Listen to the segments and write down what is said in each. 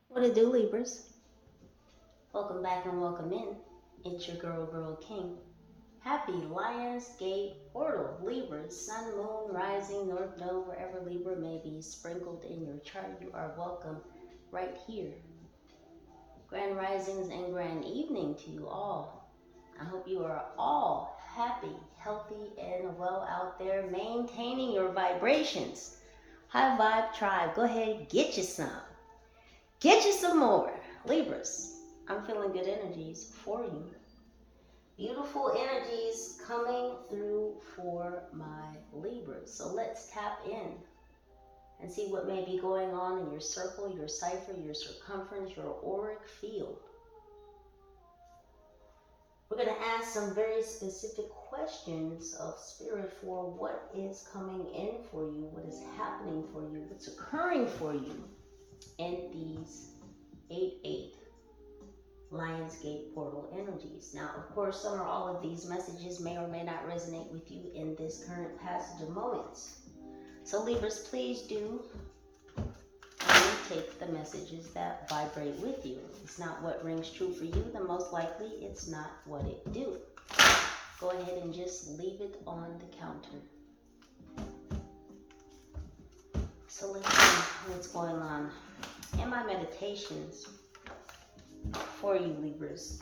What it do, Libras? Welcome back and welcome in. It's your girl, King. Happy Lionsgate portal, Libras, Sun, Moon, Rising, North Node, wherever Libra may be sprinkled in your chart. You are welcome right here. Grand Risings and Grand Evening to you all. I hope you are all happy, healthy, and well out there, maintaining your vibrations. High Vibe Tribe, go ahead, get you some. Get you some more. Libras, I'm feeling good energies for you. Beautiful energies coming through for my Libras. So let's tap in and see what may be going on in your circle, your cipher, your circumference, your auric field. We're going to ask some very specific questions of spirit for what is coming in for you, what is happening for you, what's occurring for you in these 8/8 Lionsgate portal energies. Now, of course, some or all of these messages may or may not resonate with you in this current passage of moments. So Libras, please do take the messages that vibrate with you. If it's not what rings true for you, then most likely it's not what it do. Go ahead and just leave it on the counter. So let's see what's going on in my meditations for you, Libras.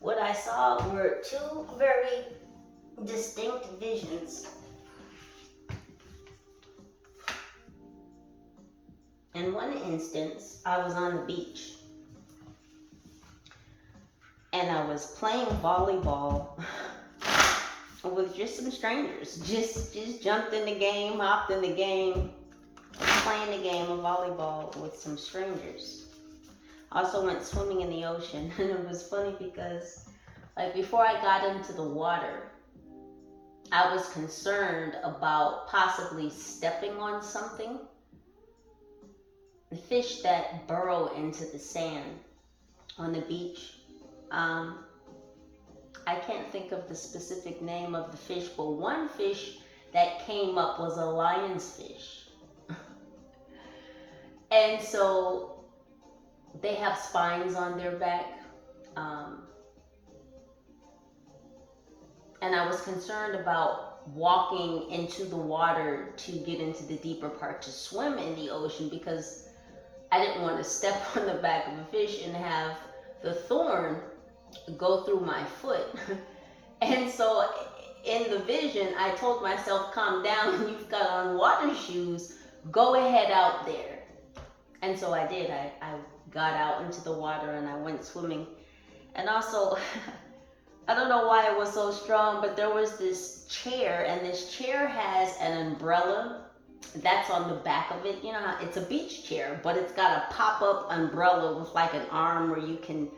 What I saw were two very distinct visions. In one instance, I was on the beach and I was playing volleyball with just some strangers. Just jumped in the game, hopped in the game, playing the game of volleyball with some strangers. Also went swimming in the ocean, and it was funny because like before I got into the water, I was concerned about possibly stepping on something. The fish that burrow into the sand on the beach, I can't think of the specific name of the fish, but one fish that came up was a lion's fish. And so they have spines on their back. And I was concerned about walking into the water to get into the deeper part to swim in the ocean because I didn't want to step on the back of a fish and have the thorn go through my foot. And so in the vision, I told myself, calm down, you've got on water shoes, go ahead out there. And so I did. I got out into the water and I went swimming. And also, I don't know why it was so strong, but there was this chair, and this chair has an umbrella that's on the back of it. You know how it's a beach chair, but it's got a pop-up umbrella with like an arm where you can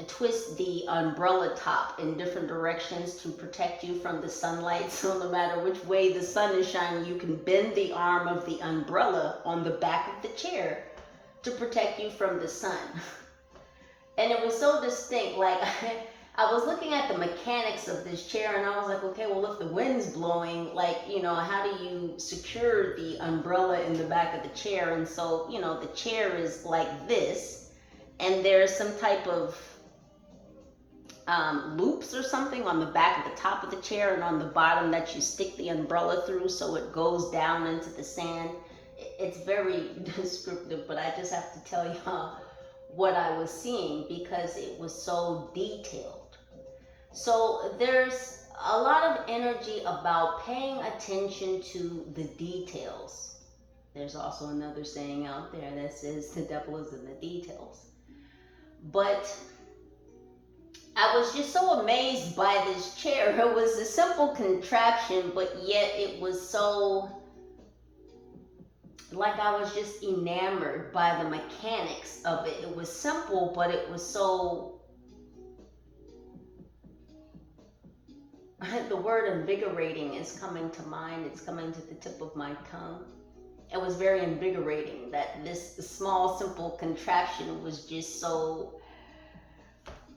twist the umbrella top in different directions to protect you from the sunlight. So no matter which way the sun is shining, you can bend the arm of the umbrella on the back of the chair to protect you from the sun. And it was so distinct, like I was looking at the mechanics of this chair and I was like, okay, well, if the wind's blowing, like, you know, how do you secure the umbrella in the back of the chair? And so, you know, the chair is like this, and there's some type of loops or something on the back of the top of the chair and on the bottom that you stick the umbrella through so it goes down into the sand. It's very descriptive, but I just have to tell y'all what I was seeing because it was so detailed. So there's a lot of energy about paying attention to the details. There's also another saying out there that says the devil is in the details. But I was just so amazed by this chair. It was a simple contraption, but yet it was so, like I was just enamored by the mechanics of it. It was simple, but it was so, the word invigorating is coming to mind. It's coming to the tip of my tongue. It was very invigorating that this small, simple contraption was just so,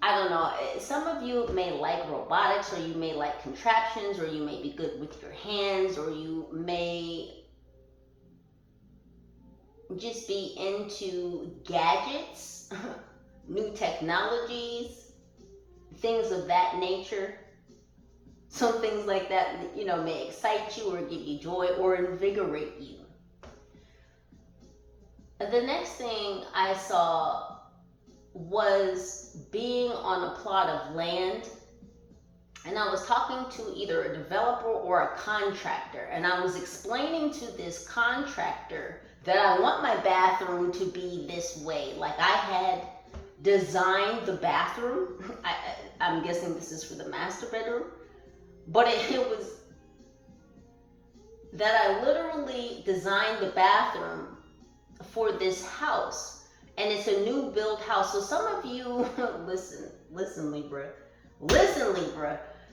I don't know, some of you may like robotics, or you may like contraptions, or you may be good with your hands, or you may just be into gadgets, new technologies, things of that nature. Some things like that, you know, may excite you or give you joy or invigorate you. The next thing I saw was being on a plot of land, and I was talking to either a developer or a contractor, and I was explaining to this contractor that I want my bathroom to be this way. Like, I had designed the bathroom. I'm guessing this is for the master bedroom, but it was that I literally designed the bathroom for this house, and it's a new build house. So some of you, listen Libra,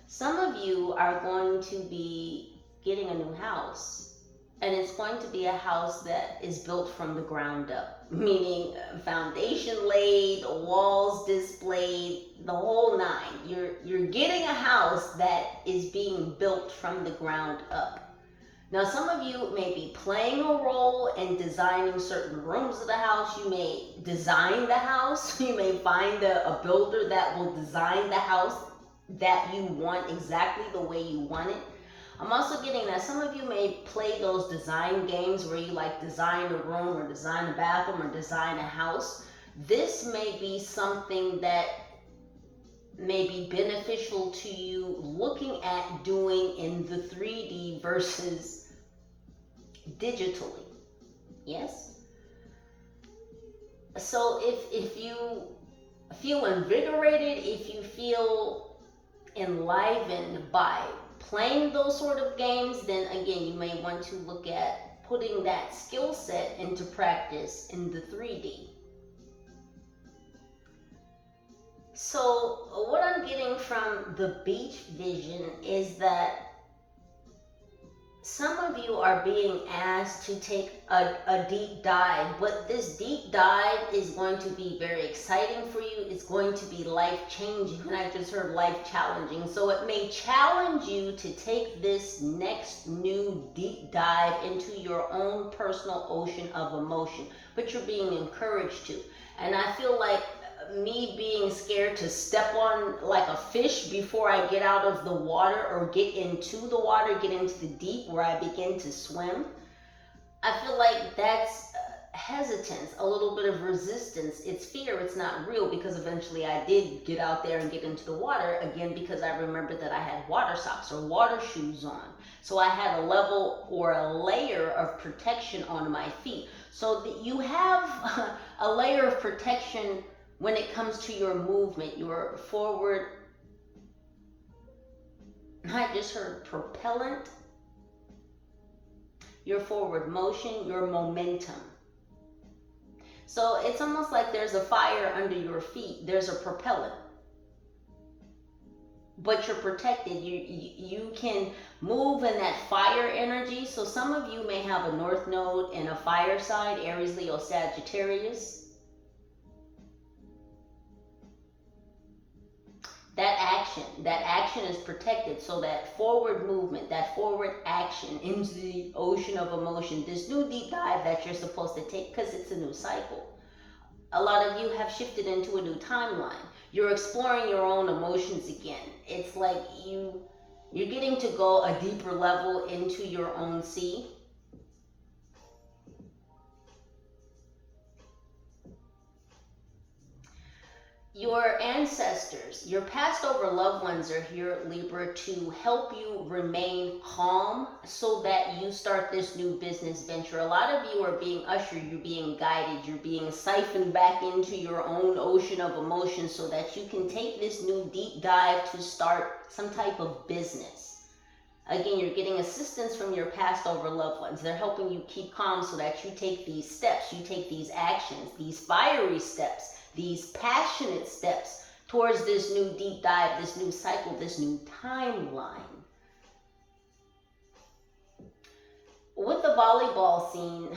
some of you are going to be getting a new house, and it's going to be a house that is built from the ground up, meaning foundation laid, walls displayed, the whole nine. You're getting a house that is being built from the ground up. Now, some of you may be playing a role in designing certain rooms of the house. You may design the house. You may find a builder that will design the house that you want exactly the way you want it. I'm also getting that some of you may play those design games where you like design a room or design a bathroom or design a house. This may be something that may be beneficial to you looking at doing in the 3D versus digitally. Yes? So if you feel invigorated, if you feel enlivened by playing those sort of games, then again, you may want to look at putting that skill set into practice in the 3D. So what I'm getting from the beach vision is that some of you are being asked to take a deep dive, but this deep dive is going to be very exciting for you. It's going to be life-changing, and I just heard life-challenging. So it may challenge you to take this next new deep dive into your own personal ocean of emotion, but you're being encouraged to. And I feel like me being scared to step on like a fish before I get out of the water or get into the water, get into the deep where I begin to swim, I feel like that's hesitance, a little bit of resistance. It's fear, it's not real, because eventually I did get out there and get into the water again, because I remembered that I had water socks or water shoes on. So I had a level or a layer of protection on my feet. So that you have a layer of protection when it comes to your movement, your forward, I just heard propellant, your forward motion, your momentum. So it's almost like there's a fire under your feet. There's a propellant, but you're protected. You can move in that fire energy. So some of you may have a north node and a fire sign, Aries, Leo, Sagittarius. That action is protected. So that forward movement, that forward action into the ocean of emotion, this new deep dive that you're supposed to take, because it's a new cycle. A lot of you have shifted into a new timeline. You're exploring your own emotions again. It's like you're getting to go a deeper level into your own sea. Your ancestors, your passed over loved ones are here, Libra, to help you remain calm so that you start this new business venture. A lot of you are being ushered, you're being guided, you're being siphoned back into your own ocean of emotions so that you can take this new deep dive to start some type of business. Again, you're getting assistance from your passed over loved ones. They're helping you keep calm so that you take these steps, you take these actions, these fiery steps, these passionate steps towards this new deep dive, this new cycle, this new timeline. With the volleyball scene,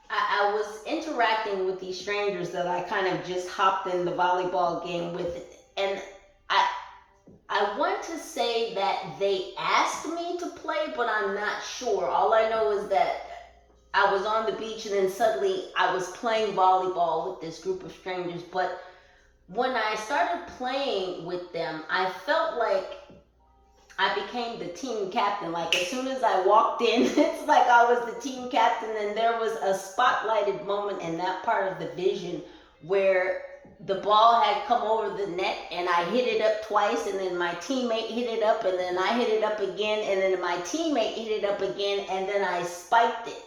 I was interacting with these strangers that I kind of just hopped in the volleyball game with, and I want to say that they asked me to play, but I'm not sure. All I know is that I was on the beach and then suddenly I was playing volleyball with this group of strangers. But when I started playing with them, I felt like I became the team captain. Like as soon as I walked in, it's like I was the team captain, and there was a spotlighted moment in that part of the vision where the ball had come over the net and I hit it up twice, and then my teammate hit it up, and then I hit it up again, and then my teammate hit it up again, and then I spiked it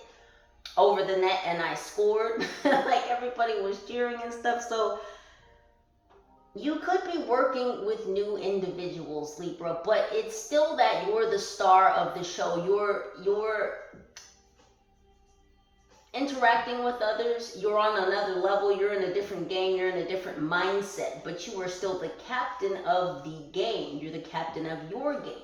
over the net and I scored. Like everybody was cheering and stuff. So you could be working with new individuals, Libra, but it's still that you're the star of the show. You're interacting with others. You're on another level. You're in a different game. You're in a different mindset, but you are still the captain of the game. You're the captain of your game.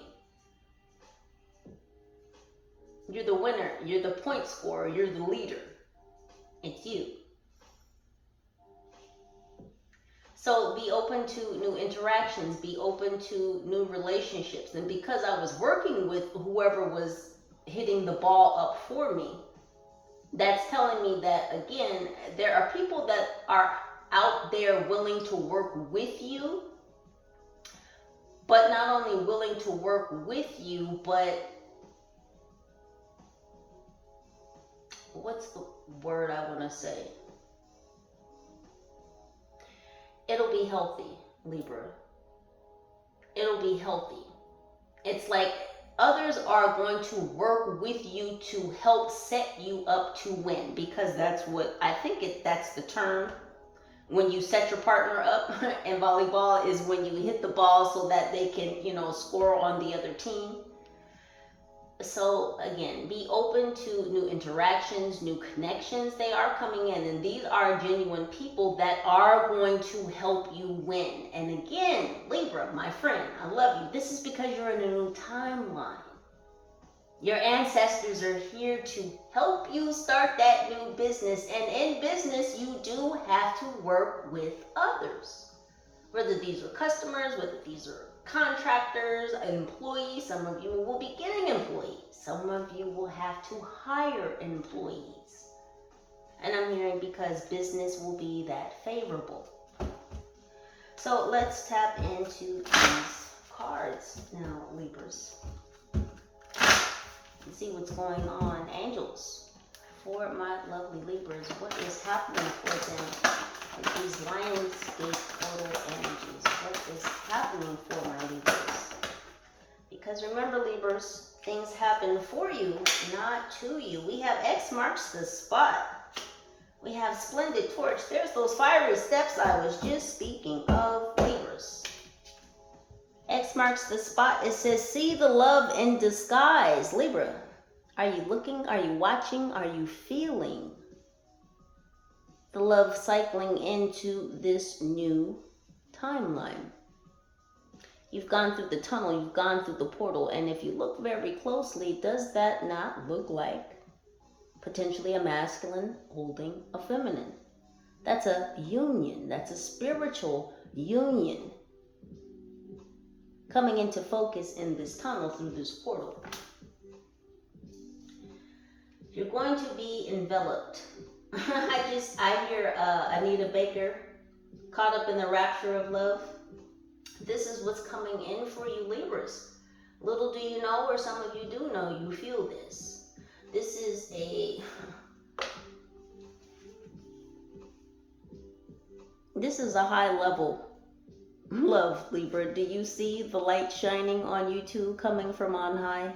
You're the winner. You're the point scorer. You're the leader. It's you. So be open to new interactions, be open to new relationships. And because I was working with whoever was hitting the ball up for me, that's telling me that, again, there are people that are out there willing to work with you, but not only willing to work with you, but what's the word I want to say? It'll be healthy, Libra. It'll be healthy. It's like others are going to work with you to help set you up to win, because that's what I think that's the term. When you set your partner up in volleyball is when you hit the ball so that they can, score on the other team. So again, be open to new interactions, new connections. They are coming in, and these are genuine people that are going to help you win. And again, Libra, my friend, I love you. This is because you're in a new timeline. Your ancestors are here to help you start that new business. And in business, you do have to work with others. Whether these are customers, whether these are contractors, employees. Some of you will be getting employees. Some of you will have to hire employees. And I'm hearing because business will be that favorable. So let's tap into these cards now, Libras. And see what's going on. Angels, for my lovely Libras, what is happening for them? These Lionsgate portal energies. What is happening for my Libras? Because remember, Libras, things happen for you, not to you. We have X marks the spot. We have Splendid Torch. There's those fiery steps I was just speaking of, Libras. X marks the spot. It says, see the love in disguise. Libra, are you looking? Are you watching? Are you feeling the love cycling into this new timeline? You've gone through the tunnel, you've gone through the portal, and if you look very closely, does that not look like potentially a masculine holding a feminine? That's a union. That's a spiritual union coming into focus in this tunnel through this portal. You're going to be enveloped. I hear Anita Baker, caught up in the rapture of love. This is what's coming in for you, Libras. Little do you know, or some of you do know, you feel this. This is a high level love, Libra. Do you see the light shining on you too, coming from on high?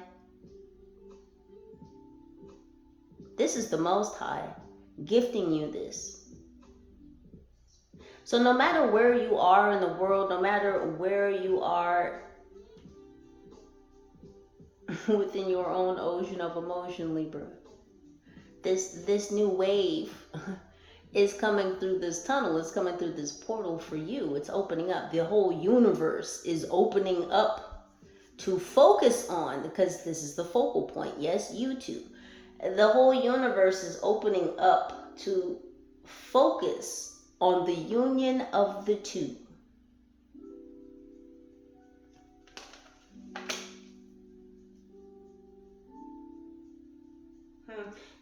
This is the Most High gifting you this. So no matter where you are in the world, no matter where you are within your own ocean of emotion, Libra, this new wave is coming through this tunnel. It's coming through this portal for you. It's opening up. The whole universe is opening up to focus on, because this is the focal point. Yes, you too. The whole universe is opening up to focus on the union of the two.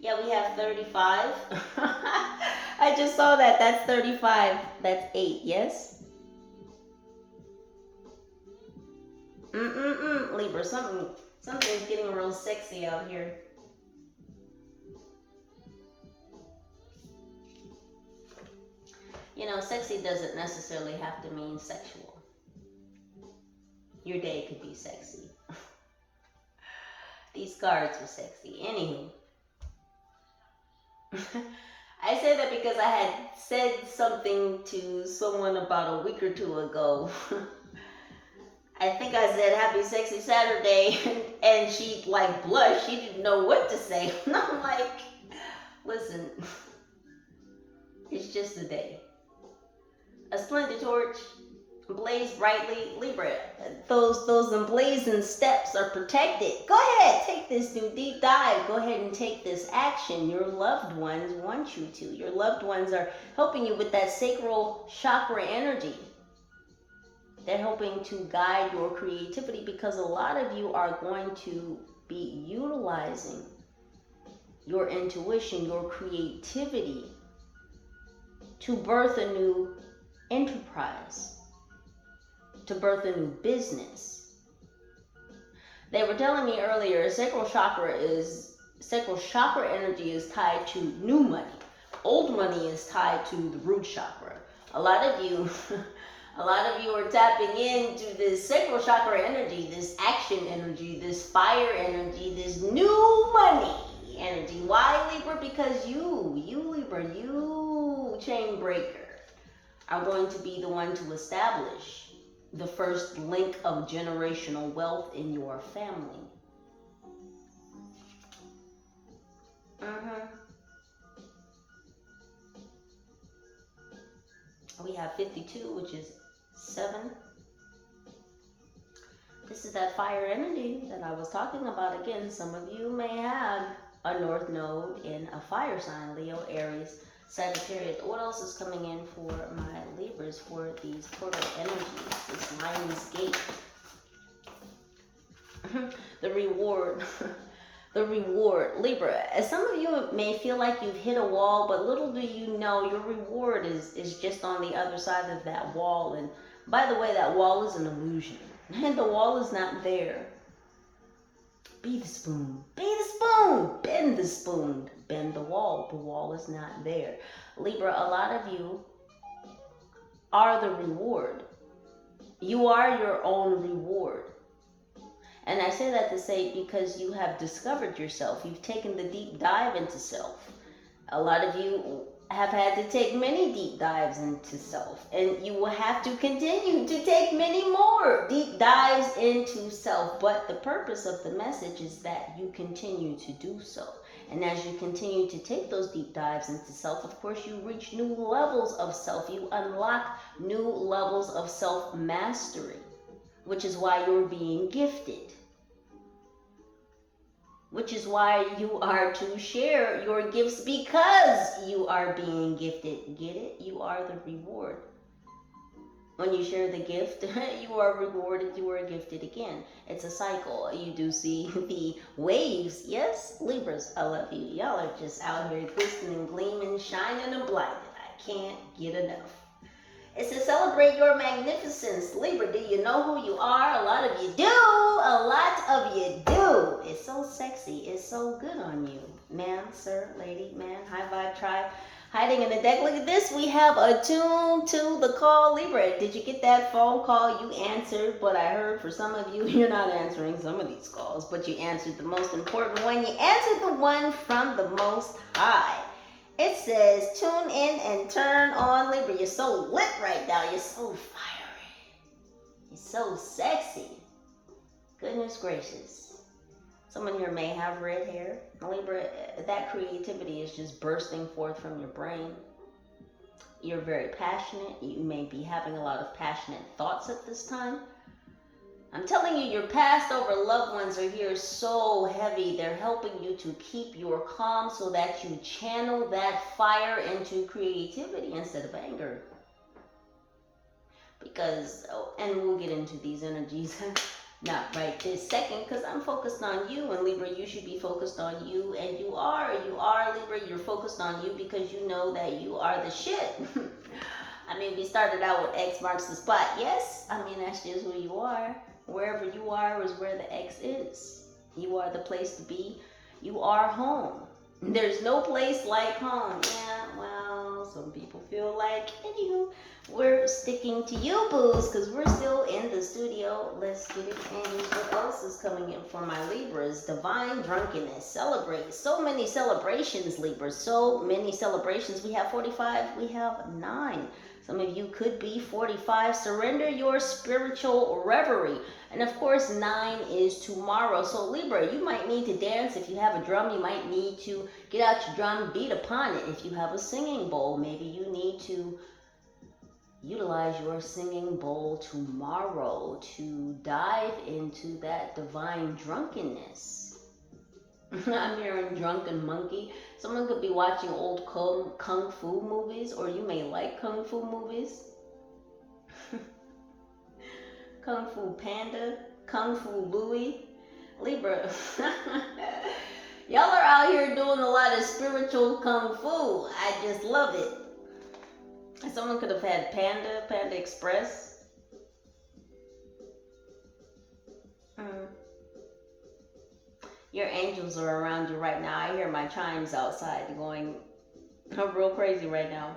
Yeah, we have 35. I just saw that. That's 35. That's 8, yes? Libra, something's getting real sexy out here. You know, sexy doesn't necessarily have to mean sexual. Your day could be sexy. These cards are sexy. Anywho. I say that because I had said something to someone about a week or two ago. I think I said happy sexy Saturday, and she like blushed. She didn't know what to say. And I'm like, listen, it's just a day. A splendid torch, blaze brightly. Libra, those emblazoned steps are protected. Go ahead, take this new deep dive. Go ahead and take this action. Your loved ones want you to. Your loved ones are helping you with that sacral chakra energy. They're helping to guide your creativity, because a lot of you are going to be utilizing your intuition, your creativity to birth a new enterprise, to birth a new business. They were telling me earlier, sacral chakra energy is tied to new money. Old money is tied to the root chakra. A lot of you are tapping into this sacral chakra energy, this action energy, this fire energy, this new money energy. Why, Libra? Because you Libra, you chain breaker, are going to be the one to establish the first link of generational wealth in your family. We have 52, which is 7. This is that fire energy that I was talking about. Again, some of you may have a north node in a fire sign, Leo, Aries, Sagittarius. What else is coming in for my Libras for these portal energies? This Lionsgate. The reward. The reward. Libra, as some of you may feel like you've hit a wall, but little do you know your reward is just on the other side of that wall. And by the way, that wall is an illusion. And the wall is not there. Be the spoon. Be the spoon. Bend the spoon. Bend the wall. The wall is not there. Libra, a lot of you are the reward. You are your own reward. And I say that to say because you have discovered yourself. You've taken the deep dive into self. A lot of you have had to take many deep dives into self. And you will have to continue to take many more deep dives into self. But the purpose of the message is that you continue to do so. And as you continue to take those deep dives into self, of course, you reach new levels of self. You unlock new levels of self-mastery, which is why you're being gifted. Which is why you are to share your gifts, because you are being gifted. Get it? You are the reward. When you share the gift, you are rewarded, you are gifted again. It's a cycle. You do see the waves. Yes, Libras, I love you. Y'all are just out here glistening, gleaming, shining, and blinded. I can't get enough. It says, celebrate your magnificence. Libra, do you know who you are? A lot of you do. A lot of you do. It's so sexy. It's so good on you. Man, sir, lady, man, high vibe tribe. Hiding in the deck. Look at this. We have attuned to the call. Libra, did you get that phone call? You answered, but I heard for some of you, you're not answering some of these calls, but you answered the most important one. You answered the one from the Most High. It says, tune in and turn on, Libra. You're so lit right now. You're so fiery. You're so sexy. Goodness gracious. Someone here may have red hair. Libra, that creativity is just bursting forth from your brain. You're very passionate. You may be having a lot of passionate thoughts at this time. I'm telling you, your passed over loved ones are here so heavy. They're helping you to keep your calm so that you channel that fire into creativity instead of anger. Because, and we'll get into these energies. Not right this second, because I'm focused on you, and Libra, you should be focused on you, and you are Libra, you're focused on you because you know that you are the shit. I mean, we started out with X marks the spot. Yes, I mean, that's just who you are. Wherever you are is where the X is. You are the place to be. You are home. There's no place like home. Yeah, well, some people feel like, anywho, we're sticking to you, booze, because we're still in the studio. Let's get it. And what else is coming in for my Libras? Divine drunkenness. Celebrate. So many celebrations, Libras. So many celebrations. We have 45. We have 9. Some of you could be 45. Surrender your spiritual reverie. And of course, 9 is tomorrow. So Libra, you might need to dance. If you have a drum, you might need to get out your drum, beat upon it. If you have a singing bowl, maybe you need to utilize your singing bowl tomorrow to dive into that divine drunkenness. I'm hearing drunken monkey. Someone could be watching old kung fu movies, or you may like kung fu movies. Kung Fu Panda, Kung Fu Louie, Libra. Y'all are out here doing a lot of spiritual kung fu. I just love it. Someone could have had Panda Express. Your angels are around you right now. I hear my chimes outside going real crazy right now.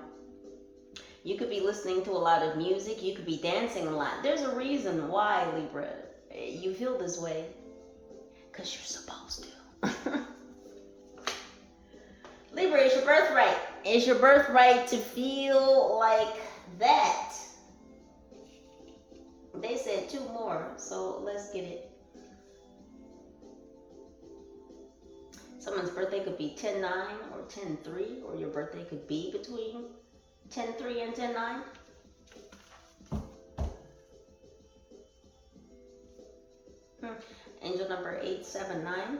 You could be listening to a lot of music. You could be dancing a lot. There's a reason why, Libra, you feel this way. Because you're supposed to. Libra, it's your birthright. It's your birthright to feel like that. They said 2 more, so let's get it. Someone's birthday could be 10-9 or 10-3, or your birthday could be between 10-3 and 10-9. Angel number 879.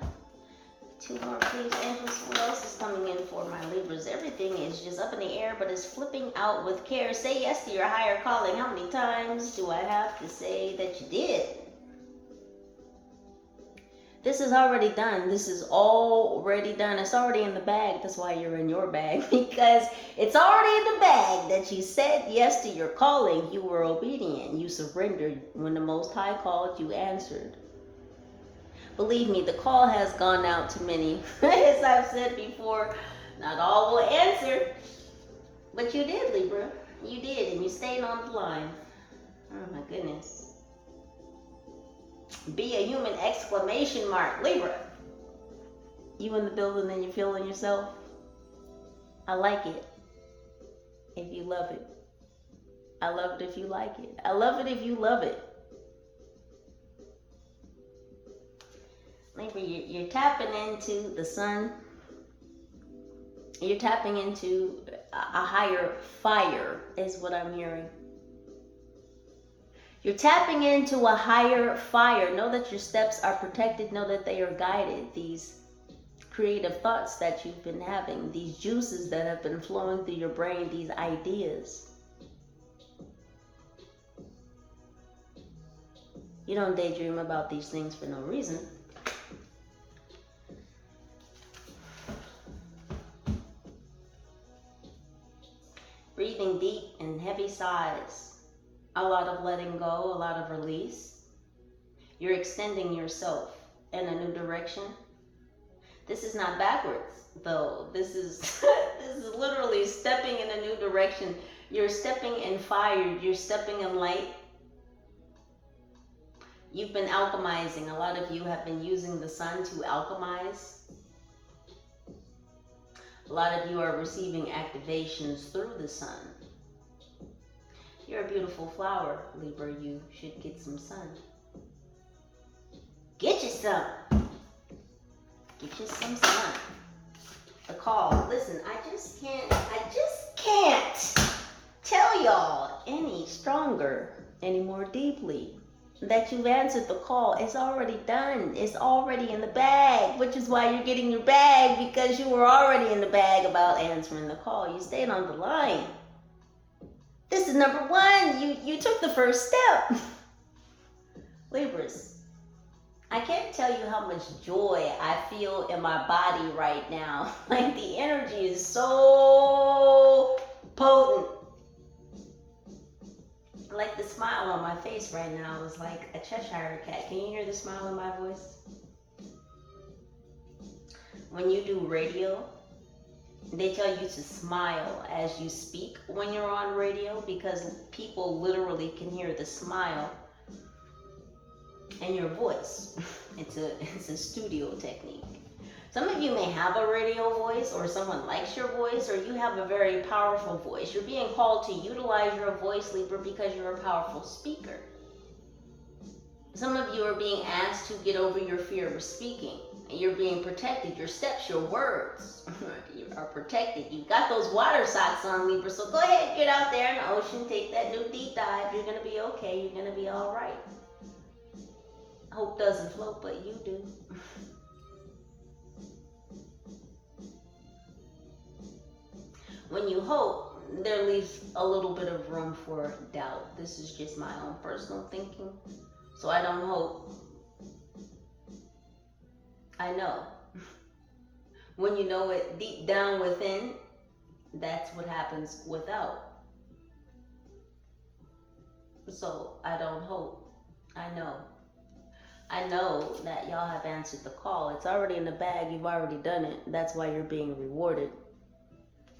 2 more, please, angels. What else is coming in for my Libras? Everything is just up in the air, but it's flipping out with care. Say yes to your higher calling. How many times do I have to say that you did? This is already done. This is already done. It's already in the bag. That's why you're in your bag, because it's already in the bag that you said yes to your calling. You were obedient. You surrendered. When the Most High called, you answered. Believe me, the call has gone out to many. As I've said before, not all will answer. But you did, Libra. You did, and you stayed on the line. Oh my goodness. Be a human, exclamation mark. Libra. You in the building and you feeling yourself? I like it. If you love it. I love it if you like it. I love it if you love it. Libra, you're tapping into the sun. You're tapping into a higher fire, is what I'm hearing. You're tapping into a higher fire. Know that your steps are protected. Know that they are guided. These creative thoughts that you've been having, these juices that have been flowing through your brain, these ideas. You don't daydream about these things for no reason. Breathing deep and heavy sighs. A lot of letting go, a lot of release. You're extending yourself in a new direction. This is not backwards, though. This is this is literally stepping in a new direction. You're stepping in fire. You're stepping in light. You've been alchemizing. A lot of you have been using the sun to alchemize. A lot of you are receiving activations through the sun. You're a beautiful flower, Libra. You should get some sun. Get you some. Get you some sun. The call. Listen, I just can't tell y'all any stronger, any more deeply that you've answered the call. It's already done. It's already in the bag, which is why you're getting your bag, because you were already in the bag about answering the call. You stayed on the line. This is number 1. You took the first step. Libras, I can't tell you how much joy I feel in my body right now. Like the energy is so potent. Like the smile on my face right now is like a Cheshire cat. Can you hear the smile in my voice? When you do radio, they tell you to smile as you speak when you're on radio because people literally can hear the smile in your voice. It's a studio technique. Some of you may have a radio voice, or someone likes your voice, or you have a very powerful voice. You're being called to utilize your voice, Libra, because you're a powerful speaker. Some of you are being asked to get over your fear of speaking. You're being protected. Your steps, your words you are protected. You've got those water socks on, Libra, so go ahead, get out there in the ocean, take that new deep dive. You're going to be okay. You're going to be all right. Hope doesn't float, but you do. When you hope, there leaves a little bit of room for doubt. This is just my own personal thinking. So I don't hope. I know. When you know it deep down within, that's what happens without. So I don't hope. I know. I know that y'all have answered the call. It's already in the bag. You've already done it. That's why you're being rewarded.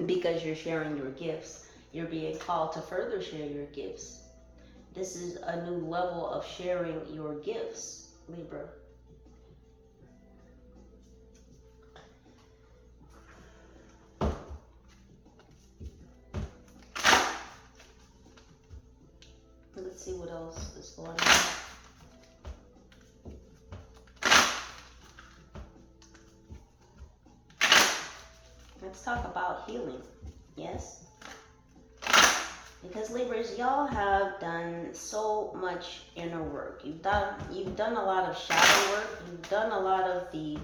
Because you're sharing your gifts. You're being called to further share your gifts. This is a new level of sharing your gifts, Libra. Let's see what else is going on. Let's talk about healing. Yes? Because Libras, y'all have done so much inner work. You've done a lot of shadow work. You've done a lot of the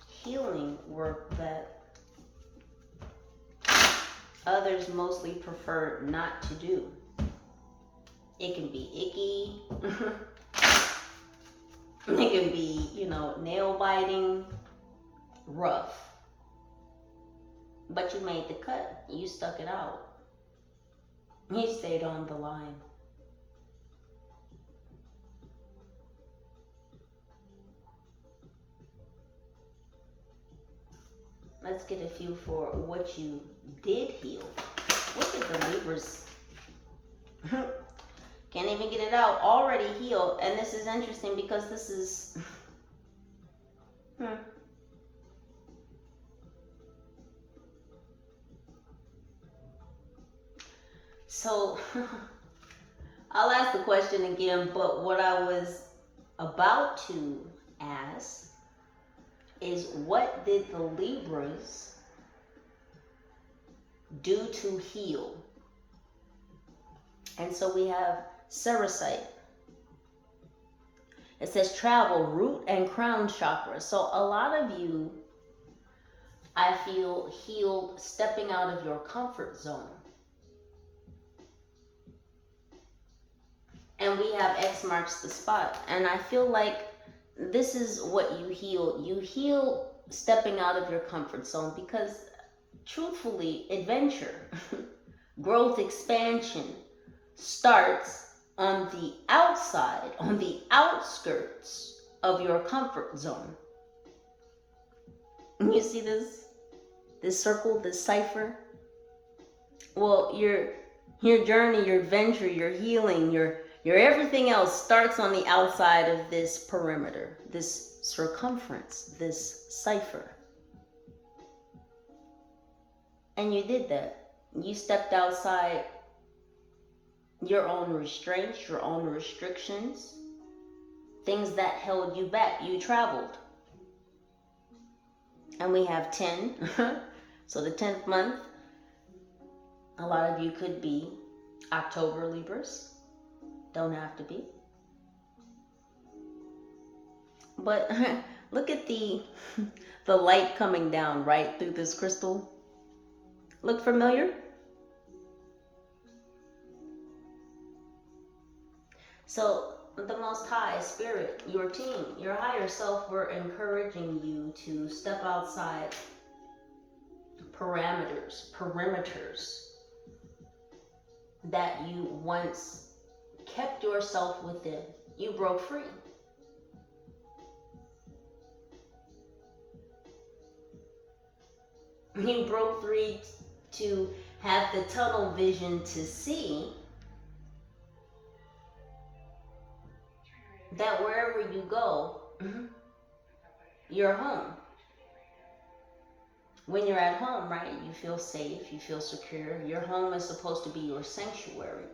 healing work that others mostly prefer not to do. It can be icky. It can be, nail biting, rough. But you made the cut. You stuck it out. You stayed on the line. Let's get a few for what you did heal. Look at the Libras. Can't even get it out. Already healed. And this is interesting because this is... So, I'll ask the question again, but what I was about to ask is, what did the Libras do to heal? And so we have Ceresite. It says travel, root and crown chakra. So a lot of you, I feel, healed stepping out of your comfort zone. And we have X marks the spot. And I feel like this is what you heal. You heal stepping out of your comfort zone because, truthfully, adventure, growth, expansion starts on the outside, on the outskirts of your comfort zone. You see this circle, this cipher? Well, your journey, your adventure, your healing, your everything else starts on the outside of this perimeter, this circumference, this cipher. And you did that. You stepped outside your own restraints, your own restrictions, things that held you back. You traveled. And we have 10. So the 10th month, a lot of you could be October Libras. Don't have to be. But look at the light coming down right through this crystal. Look familiar? So the Most High, Spirit, your team, your higher self were encouraging you to step outside perimeters that you once kept yourself within. You broke free. You broke free to have the tunnel vision to see that wherever you go, you're home. When you're at home, right, you feel safe, you feel secure. Your home is supposed to be your sanctuary.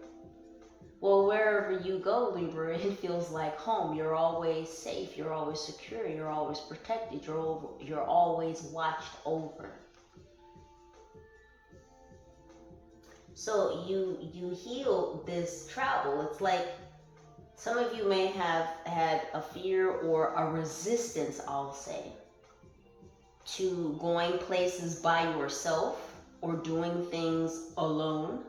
Well, wherever you go, Libra, it feels like home. You're always safe, you're always secure, you're always protected, you're always watched over. So you heal this travel. It's like some of you may have had a fear or a resistance, I'll say, to going places by yourself or doing things alone.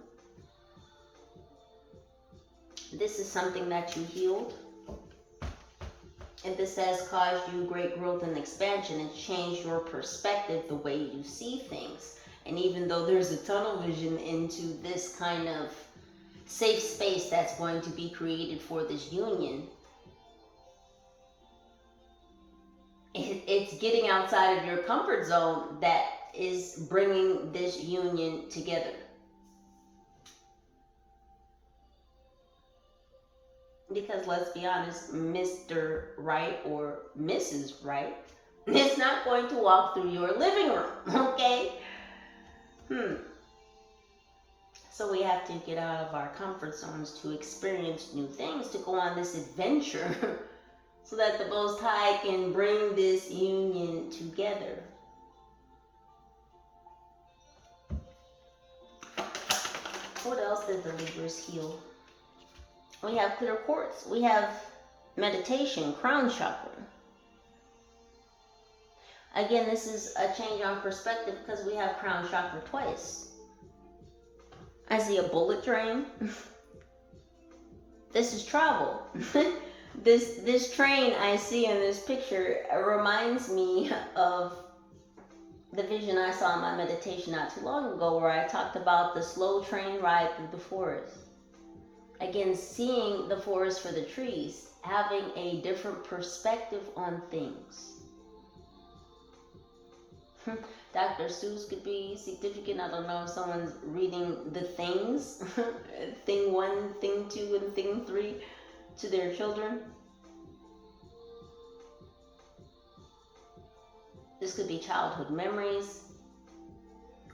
This is something that you healed. And this has caused you great growth and expansion and changed your perspective, the way you see things. And even though there's a tunnel vision into this kind of safe space that's going to be created for this union, it's getting outside of your comfort zone that is bringing this union together. Because let's be honest, Mr. Right or Mrs. Right is not going to walk through your living room, okay? So we have to get out of our comfort zones to experience new things, to go on this adventure so that the Most High can bring this union together. What else did the Libras heal? We have clear quartz. We have meditation, crown chakra. Again, this is a change on perspective because we have crown chakra twice. I see a bullet train. This is travel. This train I see in this picture reminds me of the vision I saw in my meditation not too long ago, where I talked about the slow train ride through the forest. Again, seeing the forest for the trees, having a different perspective on things. Dr. Seuss could be significant. I don't know if someone's reading the things, thing 1, thing 2, and thing 3 to their children. This could be childhood memories.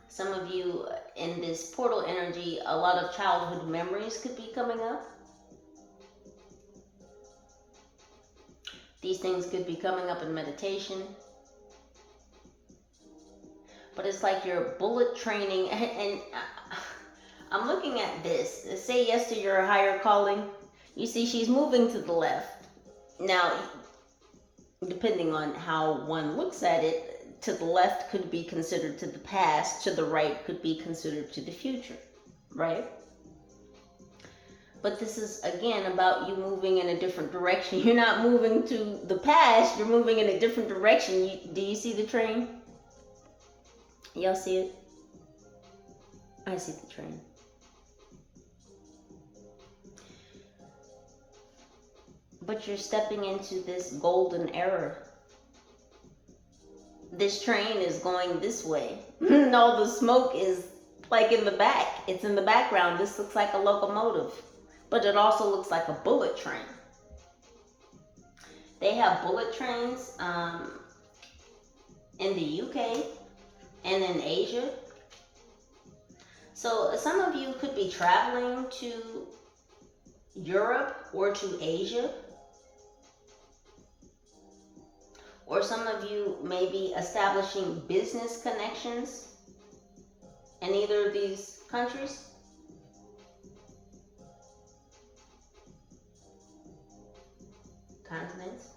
Some of you in this portal energy, a lot of childhood memories could be coming up. These things could be coming up in meditation. But it's like you're bullet training, and I'm looking at this. Say yes to your higher calling. You see, she's moving to the left. Now, depending on how one looks at it, to the left could be considered to the past, to the right could be considered to the future, right? But this is, again, about you moving in a different direction. You're not moving to the past, you're moving in a different direction. Do you see the train? Y'all see it? I see the train. But you're stepping into this golden era. This train is going this way. All the smoke is like in the back. It's in the background. This looks like a locomotive, but it also looks like a bullet train. They have bullet trains in the UK and in Asia. So some of you could be traveling to Europe or to Asia. Or some of you may be establishing business connections in either of these countries. Continents.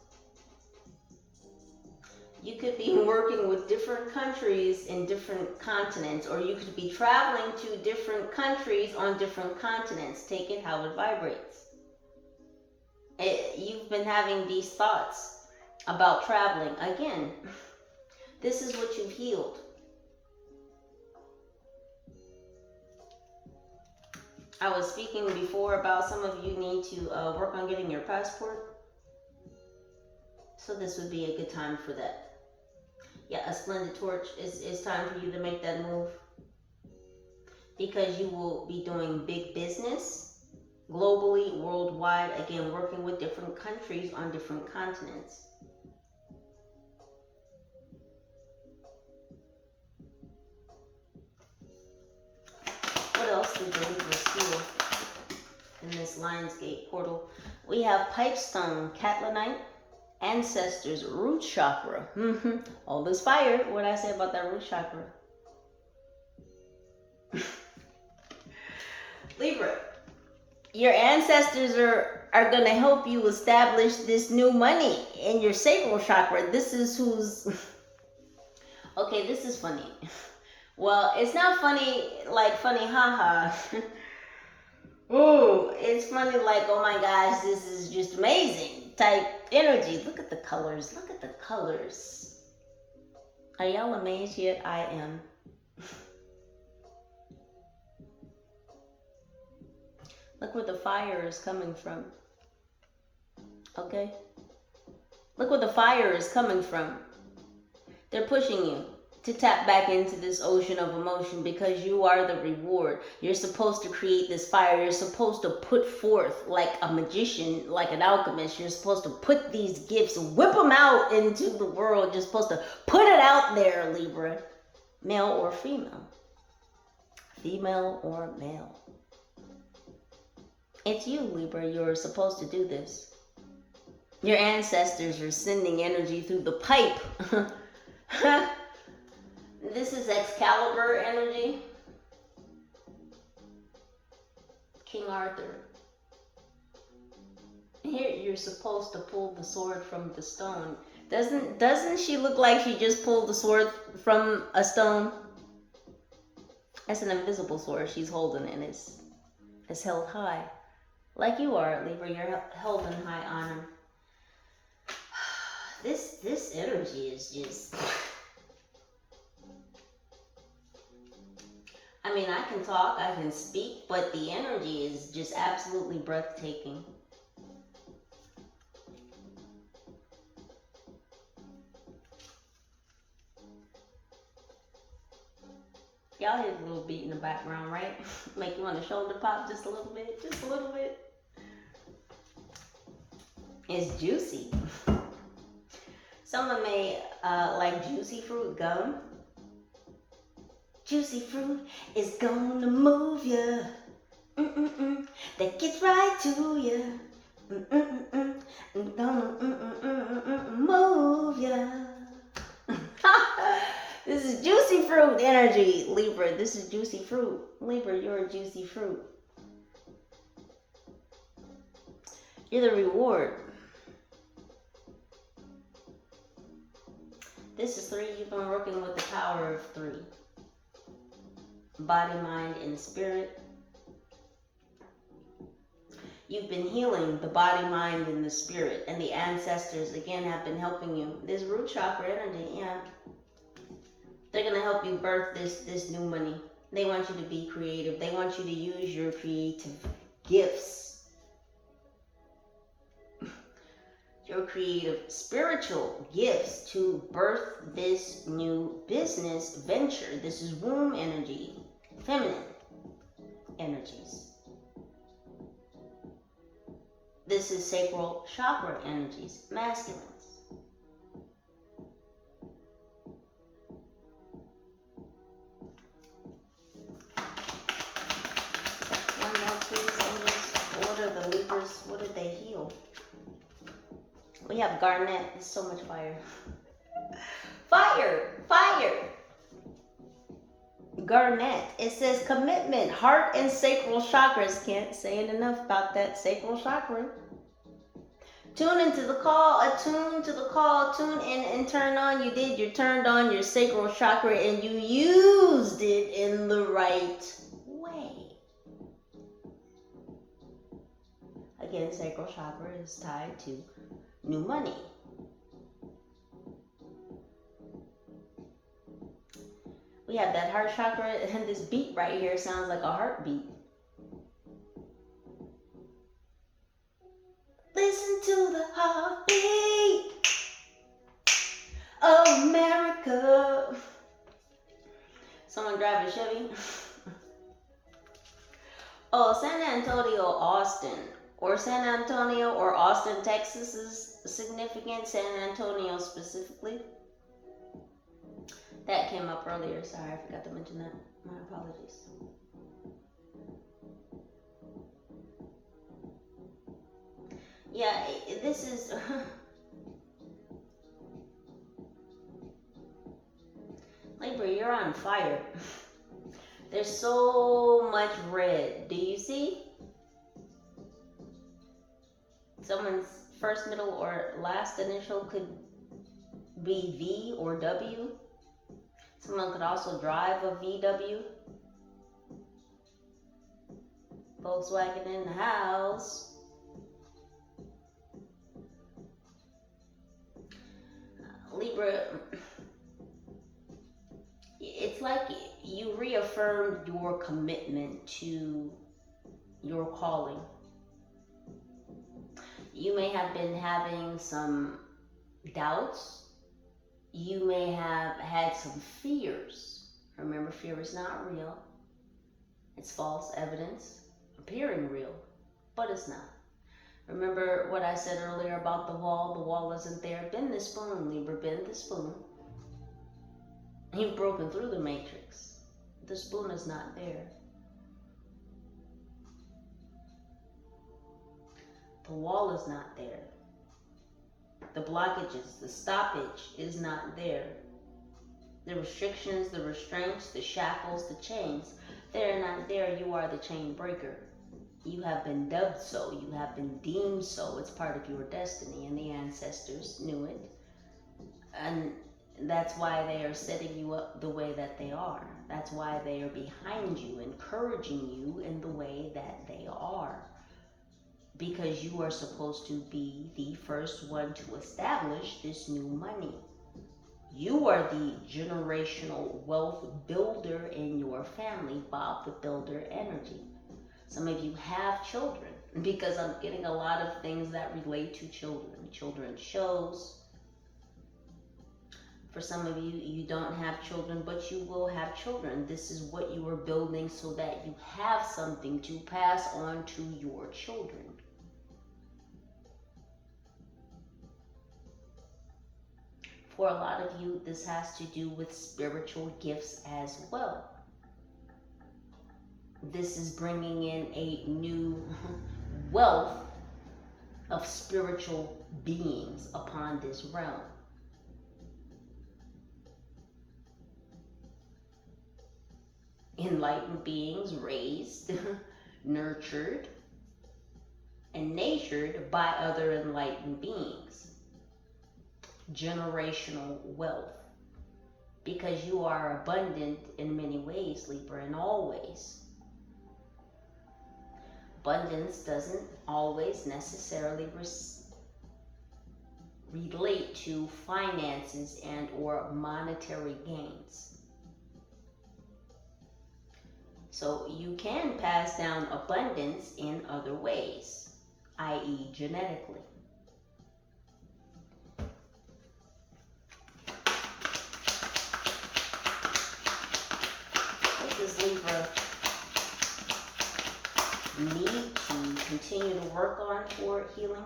You could be working with different countries in different continents, or you could be traveling to different countries on different continents. Take it how it vibrates. You've been having these thoughts about traveling. Again, this is what you've healed. I was speaking before about some of you need to work on getting your passport. So this would be a good time for that. Yeah, a splendid torch. It's time for you to make that move. Because you will be doing big business globally, worldwide. Again, working with different countries on different continents. What else do the Libras feel in this Lionsgate portal? We have Pipestone, Catlinite, Ancestors, Root Chakra. All this fire. What did I say about that root chakra? Libra, your ancestors are going to help you establish this new money in your sacral chakra. This is who's... Okay, this is funny. Well, it's not funny like funny haha. Ooh, it's funny like, oh my gosh, this is just amazing type energy. Look at the colors. Look at the colors. Are y'all amazed yet? I am. Look where the fire is coming from. Okay? Look where the fire is coming from. They're pushing you to tap back into this ocean of emotion because you are the reward. You're supposed to create this fire. You're supposed to put forth like a magician, like an alchemist. You're supposed to put these gifts, whip them out into the world. You're supposed to put it out there, Libra. Male or female. Female or male. It's you, Libra. You're supposed to do this. Your ancestors are sending energy through the pipe. This is Excalibur energy. King Arthur. Here you're supposed to pull the sword from the stone. Doesn't she look like she just pulled the sword from a stone? That's an invisible sword she's holding, and it's held high. Like you are, Libra, you're held in high honor. This energy is just... I mean, I can talk, I can speak, but the energy is just absolutely breathtaking. Y'all hear the little beat in the background, right? Make you want to shoulder pop just a little bit, just a little bit. It's juicy. Someone may like juicy fruit gum. Juicy fruit is gonna move ya. That gets right to ya. Gonna move ya. This is juicy fruit energy, Libra. This is juicy fruit. Libra, you're a juicy fruit. You're the reward. This is 3. You've been working with the power of 3. Body, mind, and spirit. You've been healing the body, mind, and the spirit. And the ancestors, again, have been helping you. This root chakra energy, yeah. They're going to help you birth this new money. They want you to be creative. They want you to use your creative gifts. Your creative spiritual gifts to birth this new business venture. This is womb energy, feminine energies. This is sacral chakra energies, masculines. One more, please. Order the Libras. What did they heal? We have garnet. There's so much fire. Fire! Fire! Garnet. It says commitment, heart, and sacral chakras. Can't say it enough about that sacral chakra. Tune into the call. Attune to the call. Tune in and turn on. You did. You turned on your sacral chakra and you used it in the right way. again, sacral chakra is tied to new money. We have that heart chakra, and this beat right here sounds like a heartbeat. Listen to the heartbeat of America. Someone drive a Chevy? Oh, San Antonio, Austin. Or San Antonio or Austin, Texas is significant. San Antonio specifically. That came up earlier. Sorry, I forgot to mention that. My apologies. Yeah, this is... Libra, you're on fire. There's so much red. Do you see? Someone's first, middle, or last initial could be V or W. Someone could also drive a VW. Volkswagen in the house. Libra, it's like you reaffirmed your commitment to your calling. You may have been having some doubts. You may have had some fears. Remember, fear is not real. It's false evidence appearing real, but it's not. Remember what I said earlier about the wall? The wall isn't there. Bend the spoon, Libra, bend the spoon. You've broken through the matrix. The spoon is not there. The wall is not there. The blockages, the stoppage is not there. The restrictions, the restraints, the shackles, the chains, they're not there. You are the chain breaker. You have been dubbed so. You have been deemed so. It's part of your destiny, and the ancestors knew it. And that's why they are setting you up the way that they are. That's why they are behind you, encouraging you in the way that they are. Because you are supposed to be the first one to establish this new money. You are the generational wealth builder in your family, Bob the Builder energy. Some of you have children, because I'm getting a lot of things that relate to children. Children's shows. For some of you, you don't have children, but you will have children. This is what you are building so that you have something to pass on to your children. For a lot of you, this has to do with spiritual gifts as well. This is bringing in a new wealth of spiritual beings upon this realm. Enlightened beings raised, nurtured, and natured by other enlightened beings. Generational wealth. Because you are abundant in many ways, Libra, in all ways. Abundance doesn't always necessarily relate to finances and or monetary gains. So you can pass down abundance in other ways, i.e. genetically. What does Libra need to continue to work on for healing?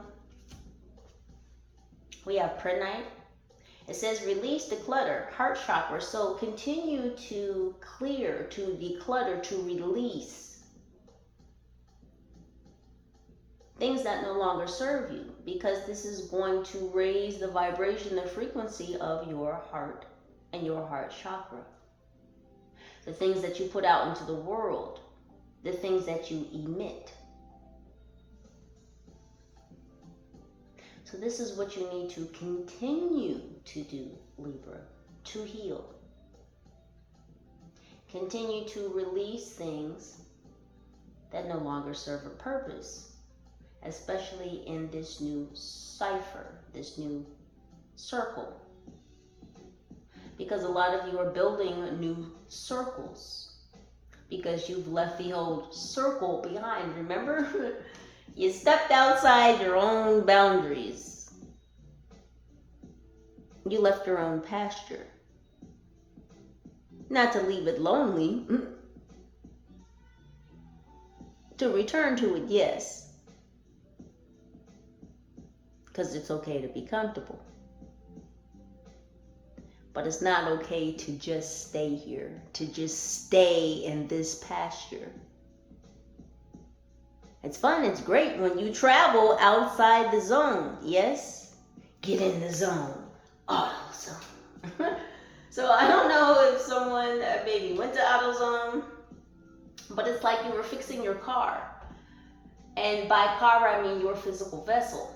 We have Pranite. It says release the clutter, heart chakra. So continue to clear, to declutter, to release things that no longer serve you, because this is going to raise the vibration, the frequency of your heart and your heart chakra. The things that you put out into the world, the things that you emit. So this is what you need to continue to do, Libra, to heal. Continue to release things that no longer serve a purpose. especially in this new cipher, this new circle. Because a lot of you are building new circles because you've left the old circle behind. Remember? You stepped outside your own boundaries. You left your own pasture. Not to leave it lonely. To return to it, yes. Because it's okay to be comfortable. But it's not okay to just stay here, to just stay in this pasture. It's fun, it's great when you travel outside the zone, yes? Get in the zone, AutoZone. So I don't know if someone maybe went to AutoZone, but it's like you were fixing your car. And by car, I mean your physical vessel.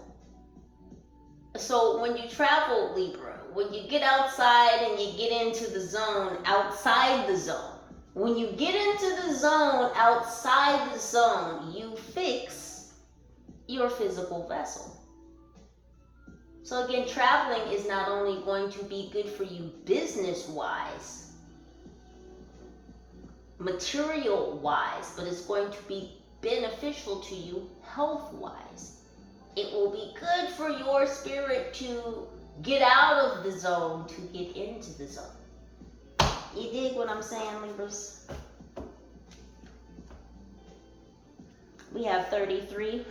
So when you travel, Libra, when you get outside and you get into the zone, outside the zone, when you get into the zone, outside the zone, you fix your physical vessel. So again, traveling is not only going to be good for you business-wise, material-wise, but it's going to be beneficial to you health-wise. It will be good for your spirit to get out of the zone to get into the zone. You dig what I'm saying, Libras? We have 33.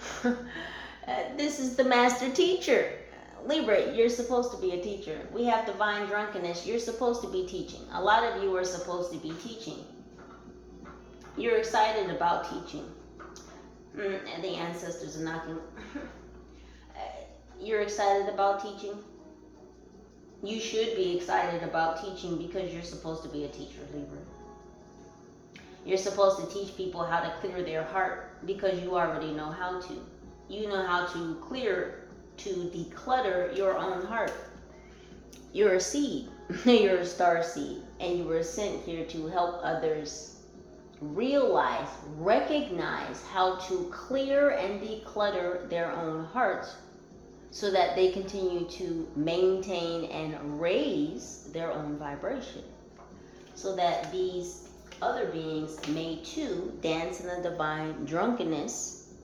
This is the master teacher. Libra, you're supposed to be a teacher. We have divine drunkenness. You're supposed to be teaching. A lot of you are supposed to be teaching. You're excited about teaching. And the ancestors are knocking. You're excited about teaching. You should be excited about teaching because you're supposed to be a teacher, Libra. You're supposed to teach people how to clear their heart because you already know how to. You know how to clear, to declutter your own heart. You're a seed. You're a star seed. And you were sent here to help others realize, recognize how to clear and declutter their own hearts so that they continue to maintain and raise their own vibration. So that these other beings may too dance in the divine drunkenness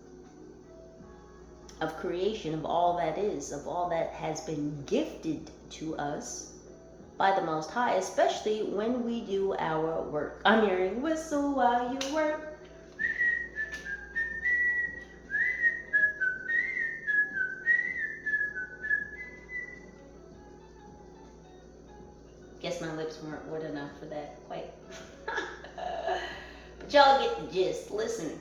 of creation, of all that is, of all that has been gifted to us by the Most High, especially when we do our work. I'm hearing whistle while you work. Guess my lips weren't wet enough for that quite. But y'all get the gist. Listen,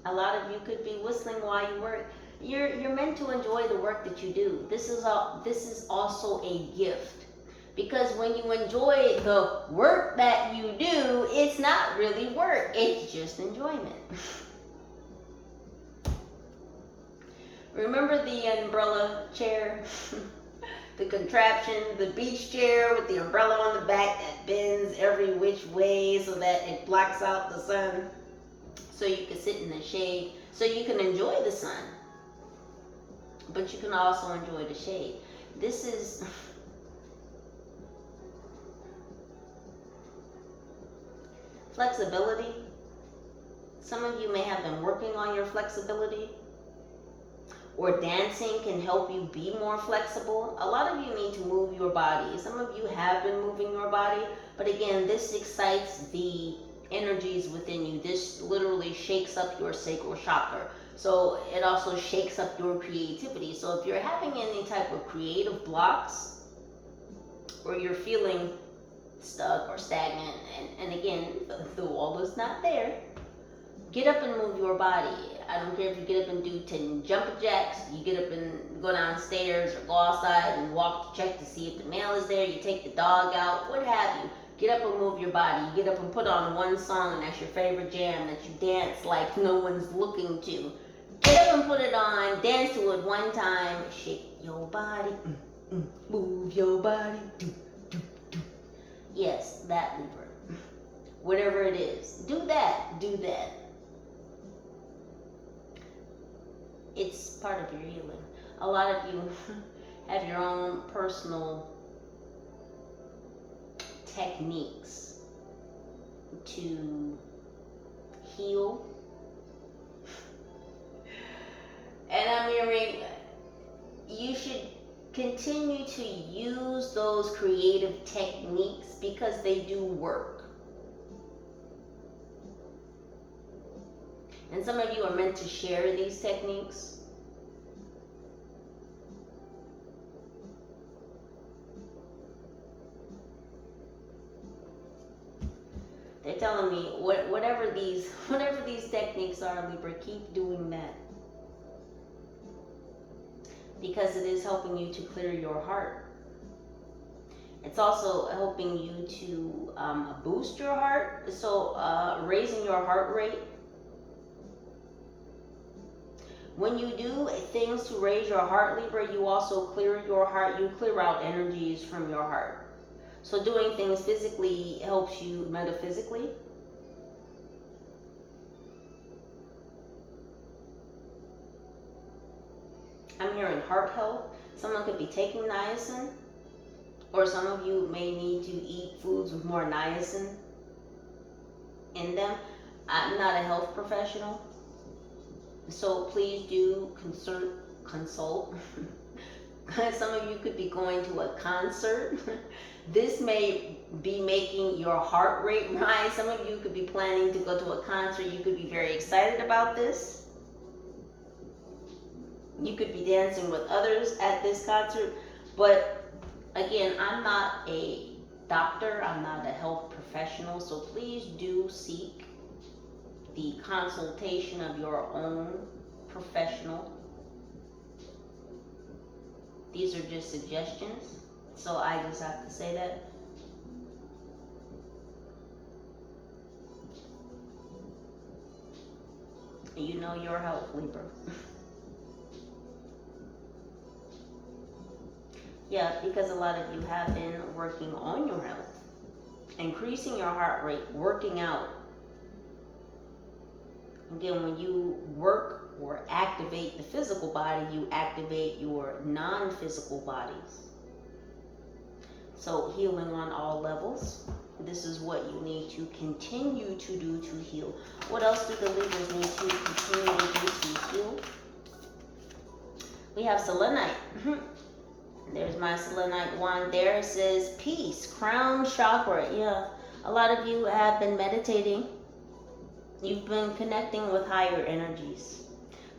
a lot of you could be whistling while you work. You're meant to enjoy the work that you do. This is also a gift. Because when you enjoy the work that you do, it's not really work. It's just enjoyment. Remember the umbrella chair? The contraption, the beach chair with the umbrella on the back that bends every which way so that it blocks out the sun. So you can sit in the shade. So you can enjoy the sun. But you can also enjoy the shade. This is... flexibility. Some of you may have been working on your flexibility. Or dancing can help you be more flexible. A lot of you need to move your body. Some of you have been moving your body. But again, this excites the energies within you. This literally shakes up your sacral chakra. So it also shakes up your creativity. So if you're having any type of creative blocks, or you're feeling stuck or stagnant, and again, the wall is not there, get up and move your body. I don't care if you get up and do 10 jumping jacks, you get up and go downstairs or go outside and walk to check to see if the mail is there, you take the dog out, what have you. Get up and move your body. You get up and put on one song that's your favorite jam that you dance like no one's looking to. Get up and put it on, dance to it one time, shake your body, move your body, do. Yes, that, Libra. Whatever it is, do that. it's part of your healing. A lot of you have your own personal techniques to heal. And I'm hearing you should continue to use those creative techniques because they do work. And some of you are meant to share these techniques. They're telling me whatever these techniques are, Libra, keep doing that. Because it is helping you to clear your heart. It's also helping you to boost your heart. So raising your heart rate. When you do things to raise your heart, Libra, you also clear your heart. You clear out energies from your heart. So doing things physically helps you metaphysically. I'm hearing heart health. Someone could be taking niacin, or some of you may need to eat foods with more niacin in them. I'm not a health professional, so please do consult. Some of you could be going to a concert. This may be making your heart rate rise. Some of you could be planning to go to a concert. You could be very excited about this. You could be dancing with others at this concert. But again, I'm not a doctor. I'm not a health professional. So please do seek the consultation of your own professional. These are just suggestions. So I just have to say that. You know your health, Libra. Yeah, because a lot of you have been working on your health, increasing your heart rate, working out. Again, when you work or activate the physical body, you activate your non-physical bodies. So healing on all levels. This is what you need to continue to do to heal. What else do the Libras need to continue to do to heal? We have selenite. There's my selenite wand there. It says peace, crown chakra. Yeah, a lot of you have been meditating. You've been connecting with higher energies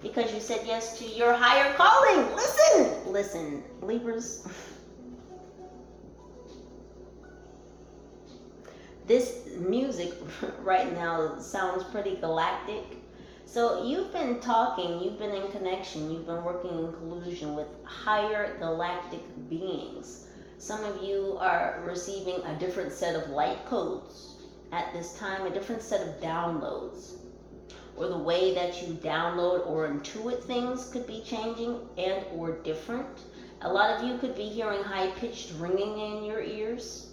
because you said yes to your higher calling. Listen, Libras. This music right now sounds pretty galactic. So you've been talking, you've been in connection, you've been working in collusion with higher galactic beings. Some of you are receiving a different set of light codes at this time, a different set of downloads. Or the way that you download or intuit things could be changing and or different. A lot of you could be hearing high-pitched ringing in your ears.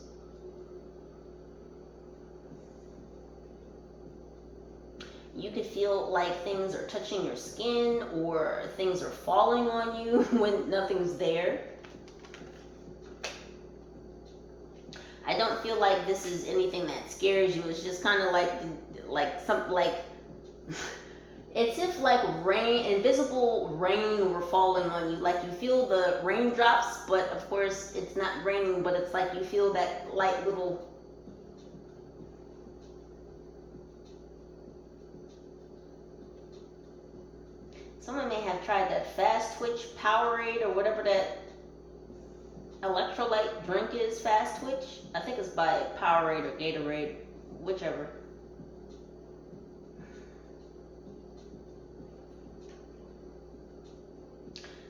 You could feel like things are touching your skin or things are falling on you when nothing's there. I don't feel like this is anything that scares you. It's just kind of like it's if like rain, invisible rain were falling on you. Like you feel the raindrops, but of course it's not raining, but it's like you feel that light little. Someone may have tried that Fast Twitch Powerade or whatever that electrolyte drink is, Fast Twitch. I think it's by Powerade or Gatorade, whichever.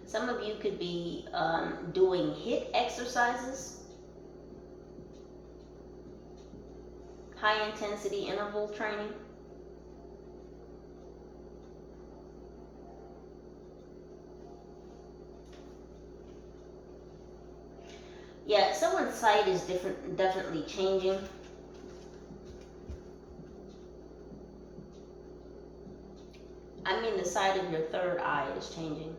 Some of you could be doing HIIT exercises, high intensity interval training. Yeah, someone's sight is definitely changing. I mean, the side of your third eye is changing.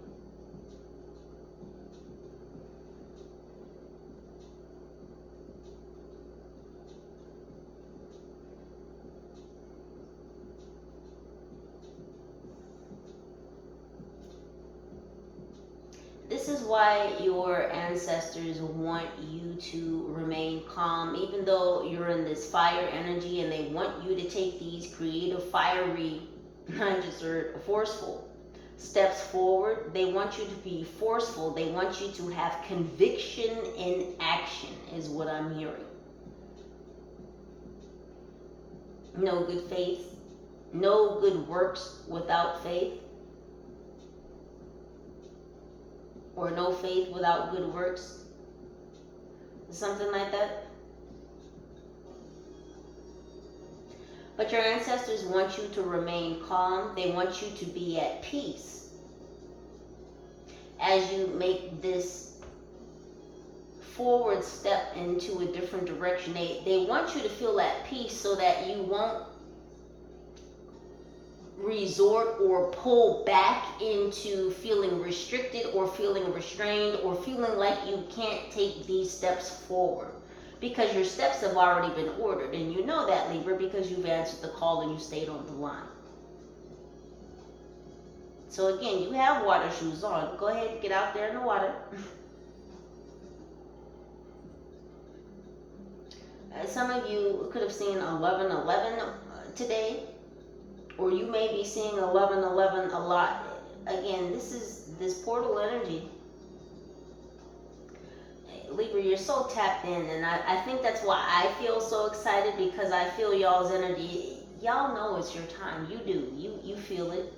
This is why your ancestors want you to remain calm, even though you're in this fire energy, and they want you to take these creative, fiery, not just forceful steps forward. They want you to be forceful. They want you to have conviction in action, is what I'm hearing. No good faith, no good works without faith. Or no faith without good works. Something like that. But your ancestors want you to remain calm. They want you to be at peace as you make this forward step into a different direction. They want you to feel at peace so that you won't resort or pull back into feeling restricted or feeling restrained or feeling like you can't take these steps forward, because your steps have already been ordered, and you know that, Libra, because you've answered the call and you stayed on the line. So again, you have water shoes on. Go ahead and get out there in the water. Some of you could have seen 11:11 today, or you may be seeing 11:11 a lot. Again, this is this portal energy. Libra, you're so tapped in, and I think that's why I feel so excited, because I feel y'all's energy. Y'all know it's your time. You do. You feel it.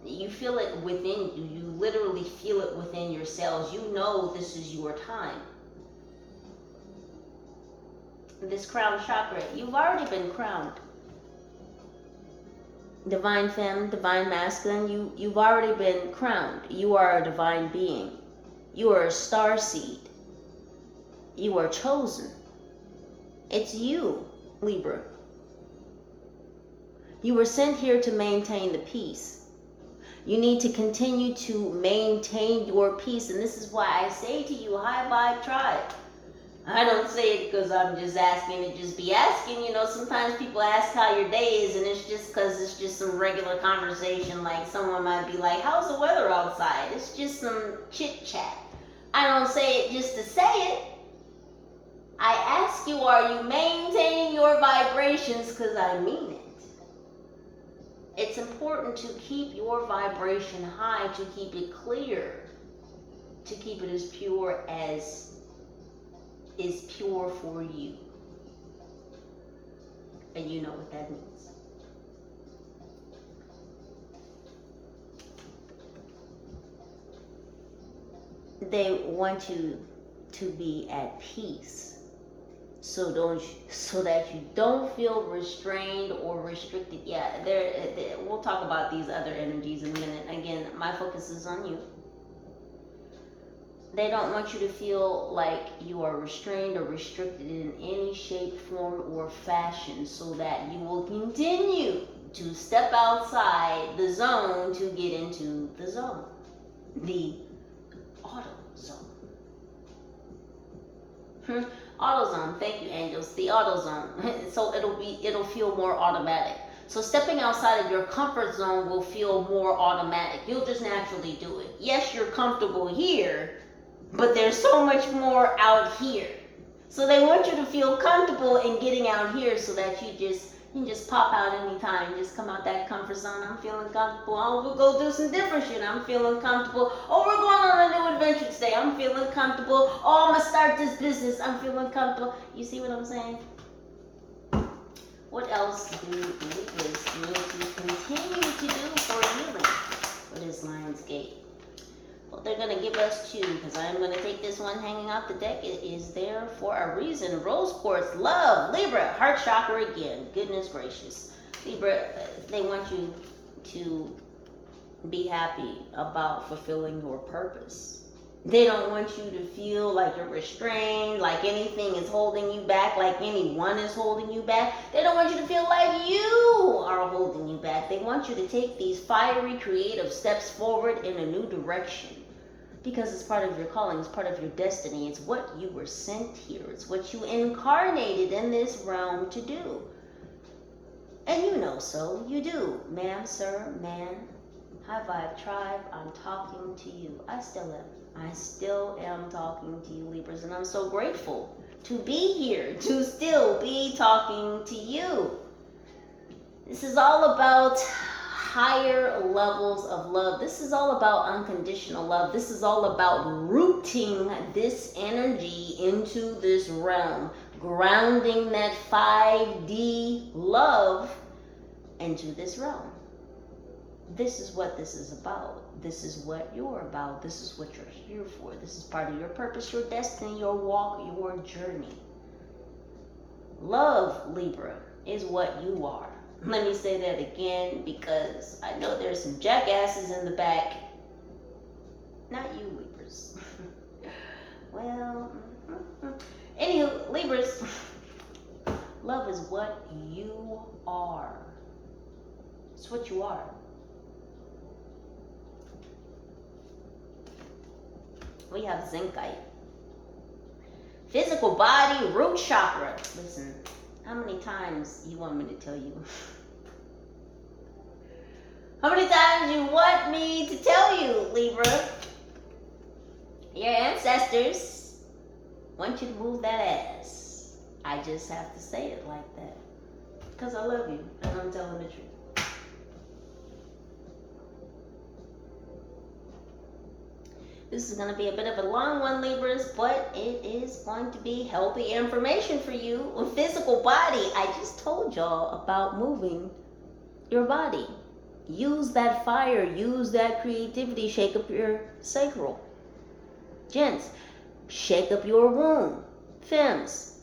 You feel it within you. You literally feel it within your cells. You know this is your time. This crown chakra, you've already been crowned. Divine femme, divine masculine, you've already been crowned. You are a divine being. You are a star seed. You are chosen. It's you, Libra. You were sent here to maintain the peace. You need to continue to maintain your peace, and this is why I say to you, high vibe tribe. I don't say it because I'm just asking to just be asking. You know, sometimes people ask how your day is, and it's just because it's just some regular conversation. Like someone might be like, how's the weather outside? It's just some chit chat. I don't say it just to say it. I ask you, are you maintaining your vibrations? Because I mean it. It's important to keep your vibration high, to keep it clear, to keep it as pure as is pure for you. And you know what that means. They want you to be at peace, so that you don't feel restrained or restricted. Yeah, we'll talk about these other energies in a minute. Again, my focus is on you. They don't want you to feel like you are restrained or restricted in any shape, form, or fashion, so that you will continue to step outside the zone to get into the zone, the auto zone. Auto zone, thank you, angels. The auto zone. So it'll feel more automatic. So stepping outside of your comfort zone will feel more automatic. You'll just naturally do it. Yes, you're comfortable here, but there's so much more out here. So they want you to feel comfortable in getting out here, so that you can just pop out anytime. Just come out that comfort zone. I'm feeling comfortable. Oh, we'll go do some different shit. I'm feeling comfortable. Oh, we're going on a new adventure today. I'm feeling comfortable. Oh, I'm going to start this business. I'm feeling comfortable. You see what I'm saying? What else do Libras need to continue to do for healing for this Lionsgate? Well, they're going to give us two, because I'm going to take this one hanging out the deck. It is there for a reason. Rose quartz, love, Libra, heart chakra again. Goodness gracious. Libra, they want you to be happy about fulfilling your purpose. They don't want you to feel like you're restrained, like anything is holding you back, like anyone is holding you back. They don't want you to feel like you are holding you back. They want you to take these fiery, creative steps forward in a new direction. Because it's part of your calling, it's part of your destiny. It's what you were sent here. It's what you incarnated in this realm to do. And you know so. You do. Ma'am, sir, man. High Vibe Tribe, I'm talking to you. I still am talking to you, Libras, and I'm so grateful to be here, to still be talking to you. This is all about higher levels of love. This is all about unconditional love. This is all about rooting this energy into this realm, grounding that 5D love into this realm. This is what this is about. This is what you're about. This is what you're here for. This is part of your purpose, your destiny, your walk, your journey. Love, Libra, is what you are. Let me say that again because I know there's some jackasses in the back. Not you, Libras. Well, anywho, Libras, love is what you are. It's what you are. We have Zincite. Physical body, root chakra. Listen, how many times you want me to tell you? How many times you want me to tell you, Libra? Your ancestors want you to move that ass. I just have to say it like that. Because I love you and I'm telling the truth. This is going to be a bit of a long one, Libras, but it is going to be healthy information for you. A physical body, I just told y'all about moving your body. Use that fire, use that creativity, shake up your sacral. Gents, shake up your womb. Femmes,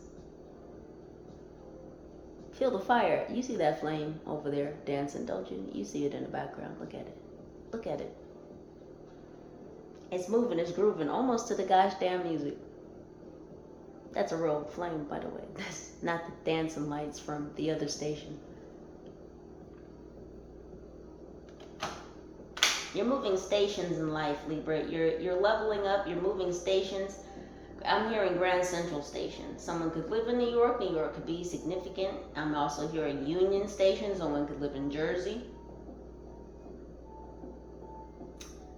feel the fire. You see that flame over there dancing, don't you? You see it in the background. Look at it. Look at it. It's moving, it's grooving, almost to the gosh damn music. That's a real flame, by the way. That's not the dancing lights from the other station. You're moving stations in life, Libra. You're leveling up, you're moving stations. I'm hearing Grand Central Station. Someone could live in New York. New York could be significant. I'm also hearing Union Station. Someone could live in Jersey.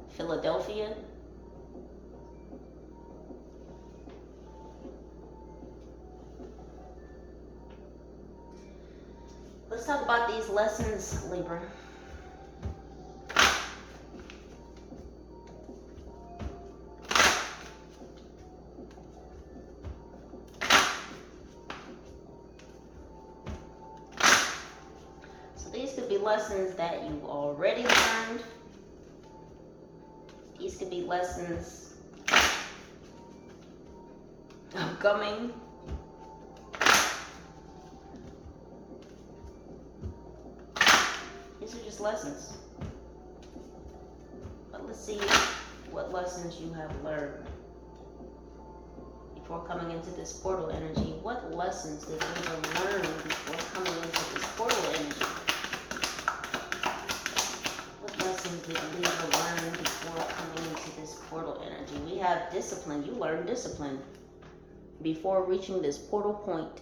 Philadelphia. Let's talk about these lessons, Libra. So these could be lessons that you've already learned. These could be lessons upcoming. These are just lessons. But let's see what lessons you have learned before coming into this portal energy. What lessons did Libra learn before coming into this portal energy? What lessons did Libra learn before coming into this portal energy? We have discipline. You learned discipline before reaching this portal point.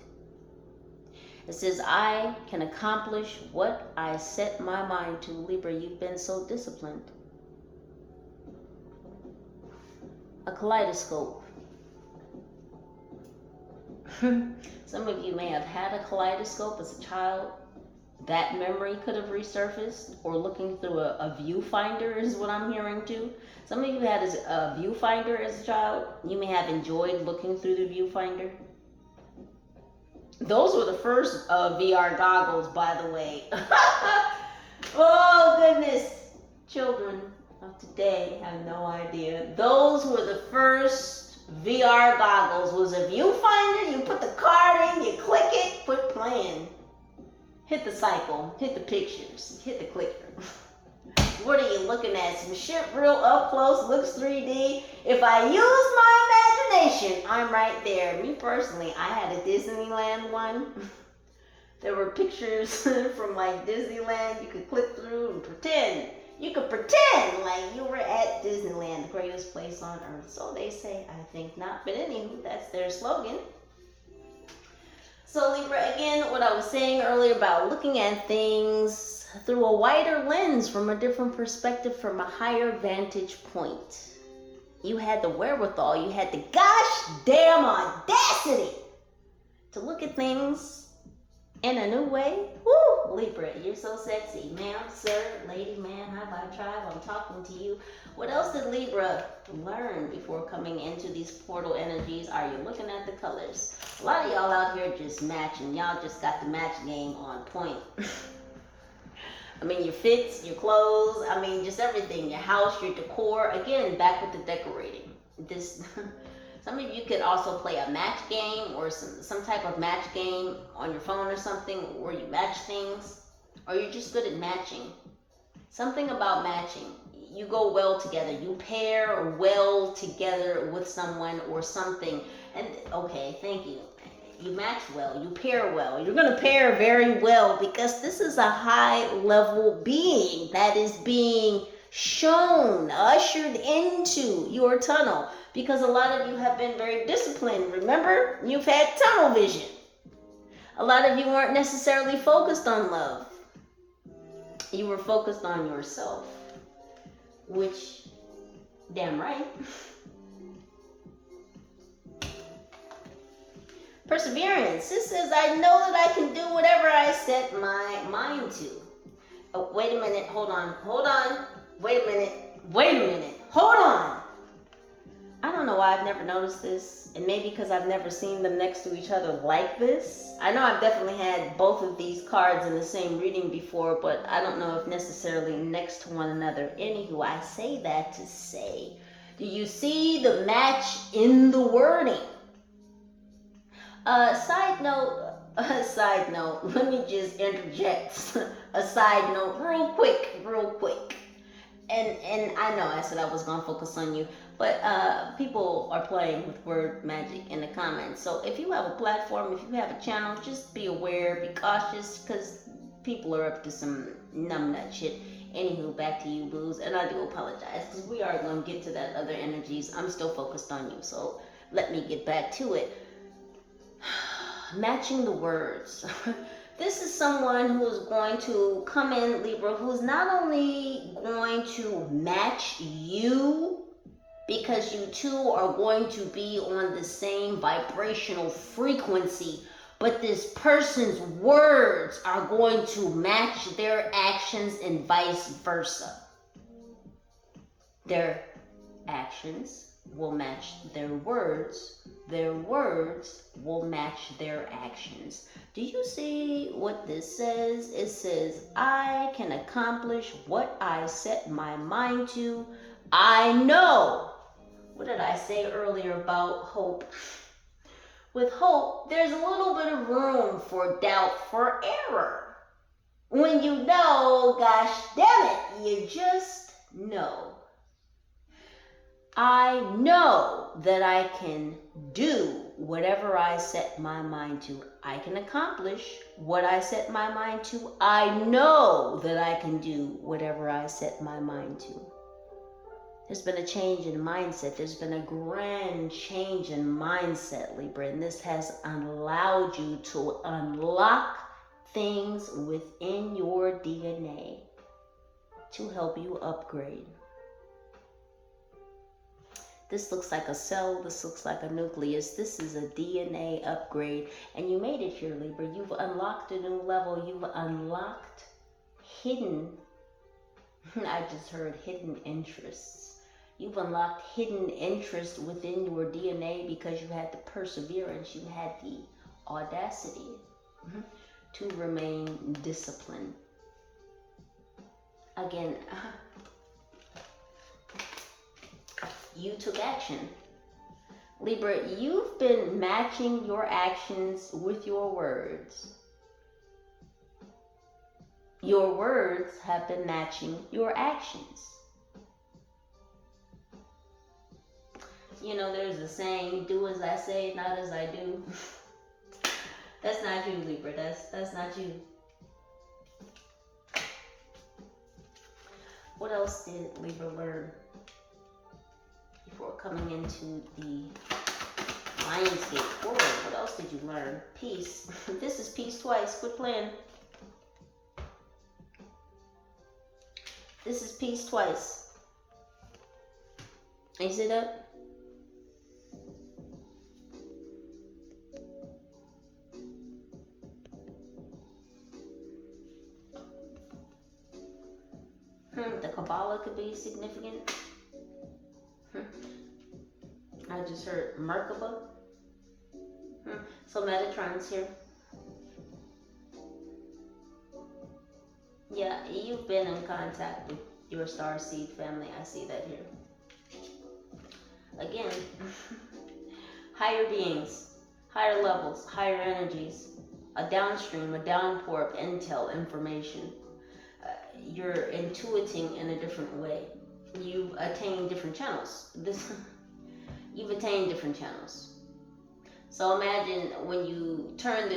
It says, I can accomplish what I set my mind to. Libra, you've been so disciplined. A kaleidoscope. Some of you may have had a kaleidoscope as a child. That memory could have resurfaced, or looking through a viewfinder is what I'm hearing too. Some of you had a viewfinder as a child. You may have enjoyed looking through the viewfinder. Those were the first VR goggles, by the way. Oh, goodness. Children of today have no idea. Those were the first VR goggles. Was a viewfinder. You put the card in, you click it, put playing. Hit the cycle, hit the pictures, hit the clicker. What are you looking at? Some shit real up close, looks 3D. If I use my imagination, I'm right there. Me personally, I had a Disneyland one. There were pictures from like Disneyland you could click through and pretend. You could pretend like you were at Disneyland, the greatest place on earth. So they say, I think not. But anywho, that's their slogan. So Libra, again, what I was saying earlier about looking at things through a wider lens, from a different perspective, from a higher vantage point. You had the wherewithal, you had the gosh damn audacity to look at things in a new way. Woo! Libra, you're so sexy. Ma'am, sir, lady, man, hi, bye, tribe, I'm talking to you. What else did Libra learn before coming into these portal energies? Are you looking at the colors? A lot of y'all out here just matching. Y'all just got the match game on point. I mean, your fits, your clothes, I mean, just everything. Your house, your decor. Again, back with the decorating. This... Some of you could also play a match game or some type of match game on your phone or something, where you match things, or you're just good at matching. Something about matching. You go well together. You pair well together with someone or something. And okay, thank you. You match well. You pair well. You're going to pair very well, because this is a high level being that is being shown, ushered into your tunnel. Because a lot of you have been very disciplined. Remember, you've had tunnel vision. A lot of you weren't necessarily focused on love. You were focused on yourself. Which, damn right. Perseverance. This says, I know that I can do whatever I set my mind to. Oh, wait a minute. Hold on. Wait a minute. Hold on. I don't know why I've never noticed this, and maybe because I've never seen them next to each other like this. I know I've definitely had both of these cards in the same reading before, but I don't know if necessarily next to one another. Anywho, I say that to say, do you see the match in the wording? Side note, let me just interject a side note real quick. And I know I said I was going to focus on you, but people are playing with word magic in the comments. So if you have a platform, if you have a channel, just be aware, be cautious, because people are up to some numbnut shit. Anywho, back to you, booze. And I do apologize, because we are going to get to that other energies. I'm still focused on you, so let me get back to it. Matching the words. This is someone who's going to come in, Libra, who's not only going to match you, because you two are going to be on the same vibrational frequency, but this person's words are going to match their actions and vice versa. Their actions will match their words will match their actions. Do you see what this says? It says, I can accomplish what I set my mind to. I know. What did I say earlier about hope? With hope, there's a little bit of room for doubt, for error. When you know, gosh damn it, you just know. I know that I can do whatever I set my mind to. I can accomplish what I set my mind to. I know that I can do whatever I set my mind to. There's been a change in mindset. There's been a grand change in mindset, Libra, and this has allowed you to unlock things within your DNA to help you upgrade. This looks like a cell. This looks like a nucleus. This is a DNA upgrade. And you made it here, Libra. You've unlocked a new level. You've unlocked hidden, I just heard hidden interests. You've unlocked hidden interest within your DNA because you had the perseverance. You had the audacity to remain disciplined. Again, you took action. Libra, you've been matching your actions with your words. Your words have been matching your actions. You know, there's a saying, do as I say, not as I do. That's not you, Libra. That's not you. What else did Libra learn before coming into the Lionsgate portal? What else did you learn? Peace. This is peace twice. Quit playing. This is peace twice. You see that? The Kabbalah could be significant. I just heard Merkaba. So Metatron's here. Yeah, you've been in contact with your starseed family. I see that here. Again, higher beings, higher levels, higher energies, a downstream, a downpour of intel, information. You're intuiting in a different way. You've attained different channels. You've attained different channels. So imagine when you turn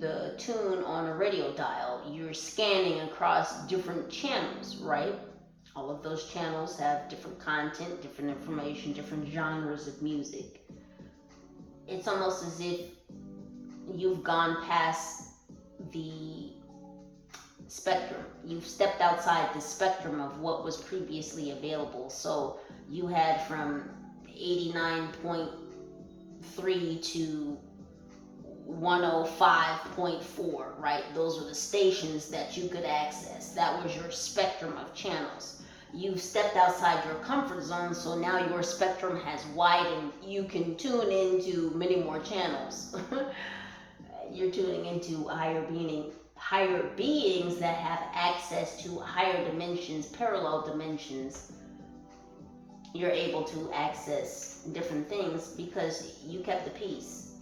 the tune on a radio dial, you're scanning across different channels, right? All of those channels have different content, different information, different genres of music. It's almost as if you've gone past the spectrum. You've stepped outside the spectrum of what was previously available. So you had from 89.3 to 105.4, right? Those were the stations that you could access. That was your spectrum of channels. You've stepped outside your comfort zone, so now your spectrum has widened. You can tune into many more channels. You're tuning into higher beings that have access to higher dimensions, parallel dimensions. You're able to access different things because you kept the peace.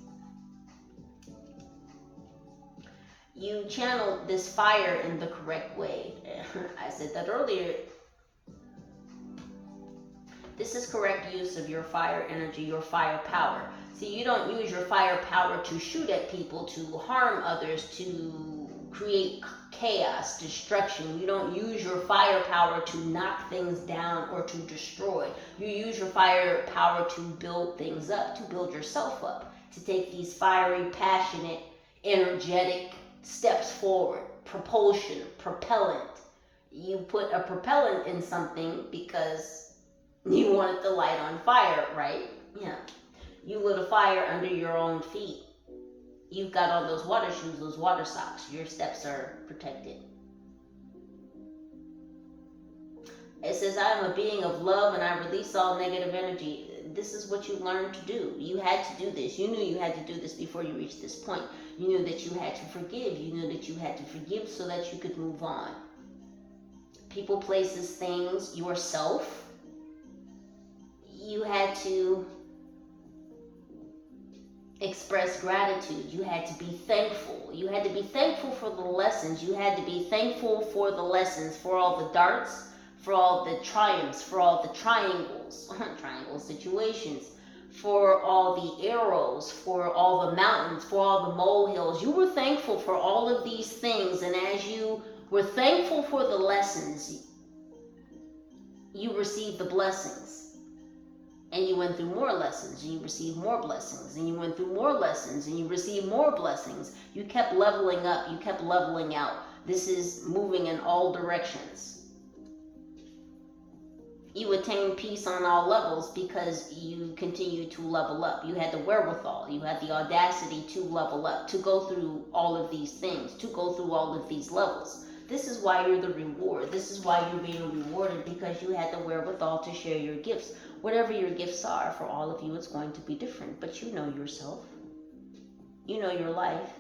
You channeled this fire in the correct way. I said that earlier. This is correct use of your fire energy, your fire power. See, you don't use your fire power to shoot at people, to harm others, to create chaos, destruction. You don't use your fire power to knock things down or to destroy. You use your fire power to build things up, to build yourself up, to take these fiery, passionate, energetic steps forward. Propulsion, propellant. You put a propellant in something because you want it to light on fire, right? Yeah. You lit a fire under your own feet. You've got all those water shoes, those water socks. Your steps are protected. It says, I am a being of love and I release all negative energy. This is what you learned to do. You had to do this. You knew you had to do this before you reached this point. You knew that you had to forgive. You knew that you had to forgive so that you could move on. People, places, things, yourself. You had to express gratitude. You had to be thankful. You had to be thankful for the lessons. You had to be thankful for the lessons, for all the darts, for all the triumphs, for all the triangles, triangle situations, for all the arrows, for all the mountains, for all the molehills. You were thankful for all of these things, and as you were thankful for the lessons, you received the blessings. And you went through more lessons, and you received more blessings, and you went through more lessons, and you received more blessings. You kept leveling up, you kept leveling out. This is moving in all directions. You attained peace on all levels because you continued to level up. You had the wherewithal, you had the audacity to level up, to go through all of these things, to go through all of these levels. This is why you're the reward. This is why you're being rewarded, because you had the wherewithal to share your gifts. Whatever your gifts are, for all of you, it's going to be different. But you know yourself. You know your life.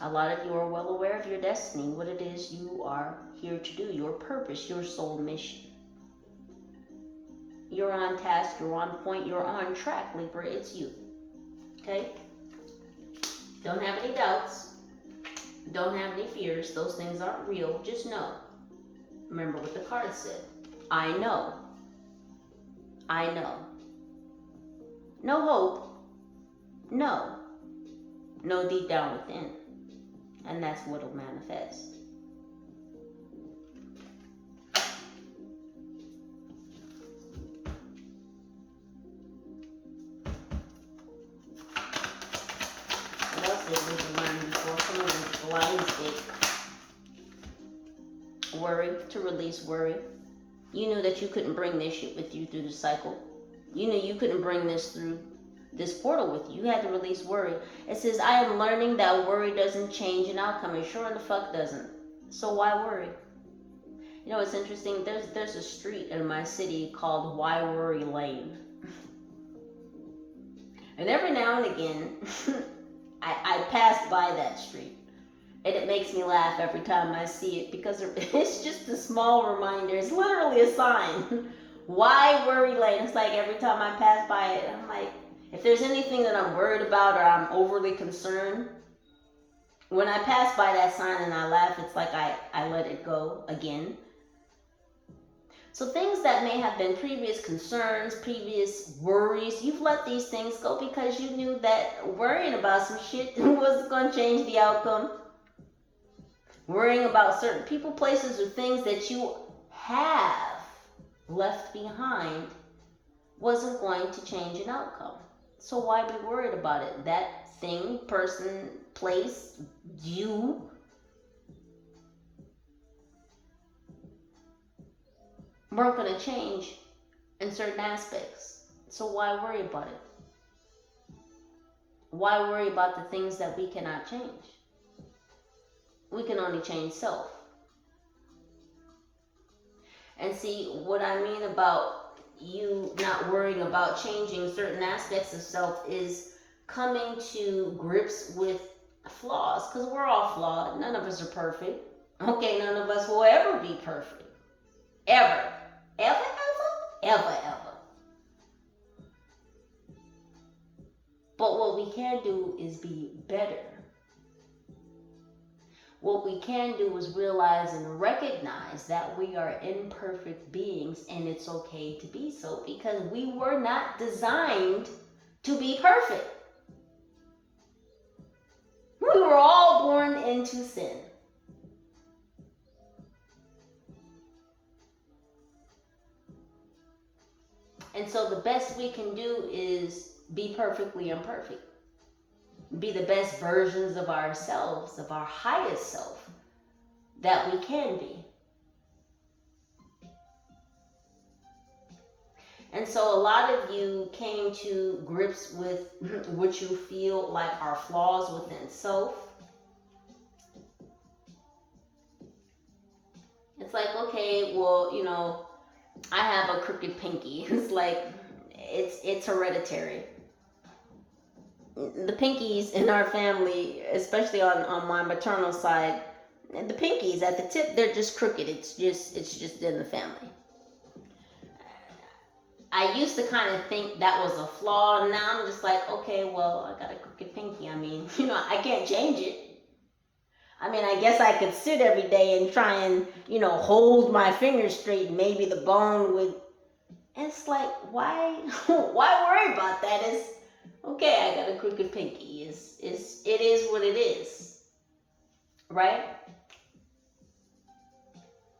A lot of you are well aware of your destiny, what it is you are here to do, your purpose, your soul mission. You're on task, you're on point, you're on track, Libra. It's you. Okay? Don't have any doubts. Don't have any fears. Those things aren't real. Just know. Remember what the card said. I know. I know. No hope. No. No deep down within. And that's what'll manifest. What else did we learn before coming into the Lionsgate? Worry, to release worry. You knew that you couldn't bring this shit with you through the cycle. You knew you couldn't bring this through this portal with you. You had to release worry. It says, I am learning that worry doesn't change an outcome. It sure in the fuck doesn't. So why worry? You know, it's interesting. There's a street in my city called Why Worry Lane. And every now and again, I pass by that street. And it makes me laugh every time I see it because it's just a small reminder. It's literally a sign. Why Worry Lane? It's like every time I pass by it, I'm like, if there's anything that I'm worried about or I'm overly concerned, when I pass by that sign and I laugh, it's like I let it go again. So things that may have been previous concerns, previous worries, you've let these things go because you knew that worrying about some shit wasn't going to change the outcome. Worrying about certain people, places, or things that you have left behind wasn't going to change an outcome. So why be worried about it? That thing, person, place, you weren't going to change in certain aspects. So why worry about it? Why worry about the things that we cannot change? We can only change self. And see, what I mean about you not worrying about changing certain aspects of self is coming to grips with flaws, because we're all flawed. None of us are perfect. Okay, none of us will ever be perfect. Ever. Ever, ever? Ever, ever. But what we can do is be better. What we can do is realize and recognize that we are imperfect beings, and it's okay to be so, because we were not designed to be perfect. We were all born into sin. And so the best we can do is be perfectly imperfect. Be the best versions of ourselves, of our highest self, that we can be. And so a lot of you came to grips with what you feel like are flaws within self. It's like, okay, well, you know, I have a crooked pinky. It's like, it's hereditary. The pinkies in our family, especially on my maternal side, the pinkies at the tip, they're just crooked. It's just in the family. I used to kind of think that was a flaw. Now I'm just like, okay, well, I got a crooked pinky. I mean, you know, I can't change it. I mean, I guess I could sit every day and try and, you know, hold my fingers straight, and maybe the bone would. It's like, why worry about that? It's okay, I got a crooked pinky. It is what it is, right?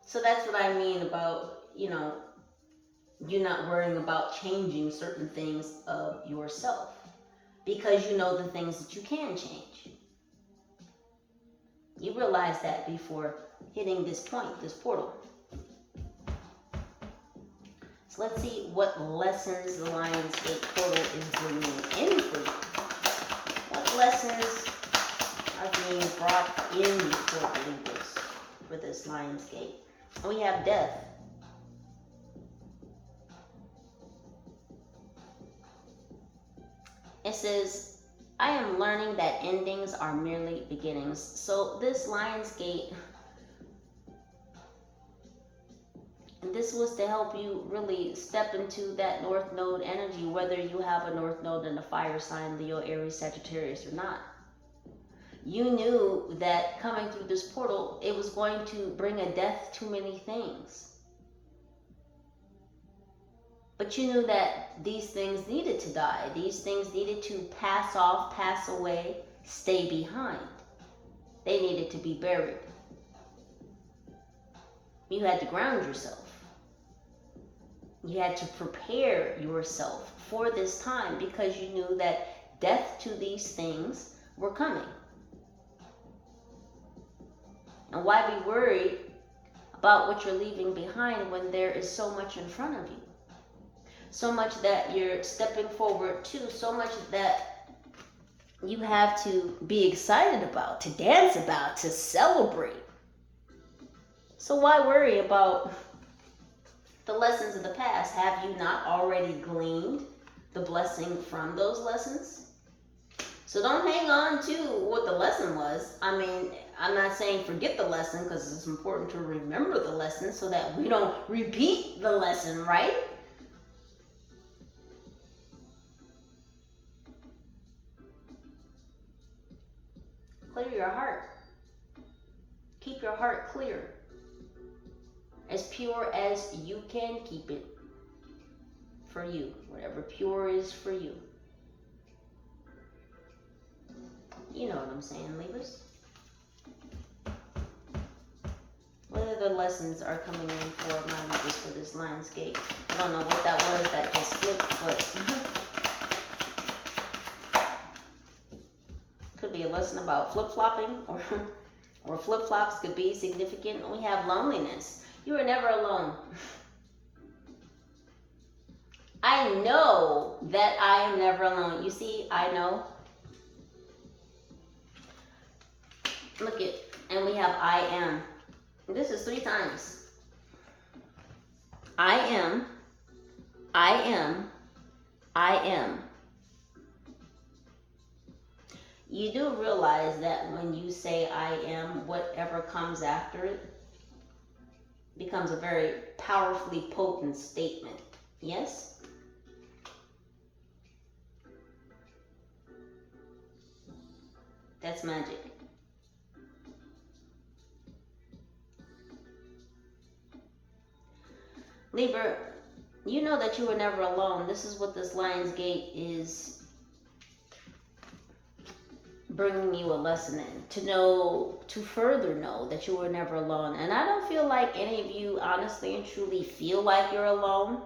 So that's what I mean about, you know, you not worrying about changing certain things of yourself, because you know the things that you can change. You realize that before hitting this point, this portal. So let's see what lessons the Lionsgate portal is bringing in for you. What lessons are being brought in for the Libras for this Lionsgate? We have death. It says, I am learning that endings are merely beginnings. So this Lionsgate, this was to help you really step into that North Node energy, whether you have a North Node in a fire sign, Leo, Aries, Sagittarius or not. You knew that coming through this portal, it was going to bring a death to many things. But you knew that these things needed to die. These things needed to pass off, pass away, stay behind. They needed to be buried. You had to ground yourself. You had to prepare yourself for this time because you knew that death to these things were coming. And why be worried about what you're leaving behind when there is so much in front of you? So much that you're stepping forward to, so much that you have to be excited about, to dance about, to celebrate. So why worry about the lessons of the past? Have you not already gleaned the blessing from those lessons? So don't hang on to what the lesson was. I mean, I'm not saying forget the lesson, because it's important to remember the lesson so that we don't repeat the lesson, right? Clear your heart. Keep your heart clear. As pure as you can keep it for you. Whatever pure is for you. You know what I'm saying, Libras. What other lessons are coming in for my Libras for this Lionsgate? I don't know what that was that just flipped, but could be a lesson about flip-flopping, or flip-flops could be significant. We have loneliness. You are never alone. I know that I am never alone. You see, I know. Look at, and we have I am. This is 3 times. I am, I am, I am. You do realize that when you say I am, whatever comes after it becomes a very powerfully potent statement. Yes? That's magic. Libra, you know that you were never alone. This is what this Lionsgate is bringing you a lesson in. To know, to further know that you were never alone. And I don't feel like any of you honestly and truly feel like you're alone.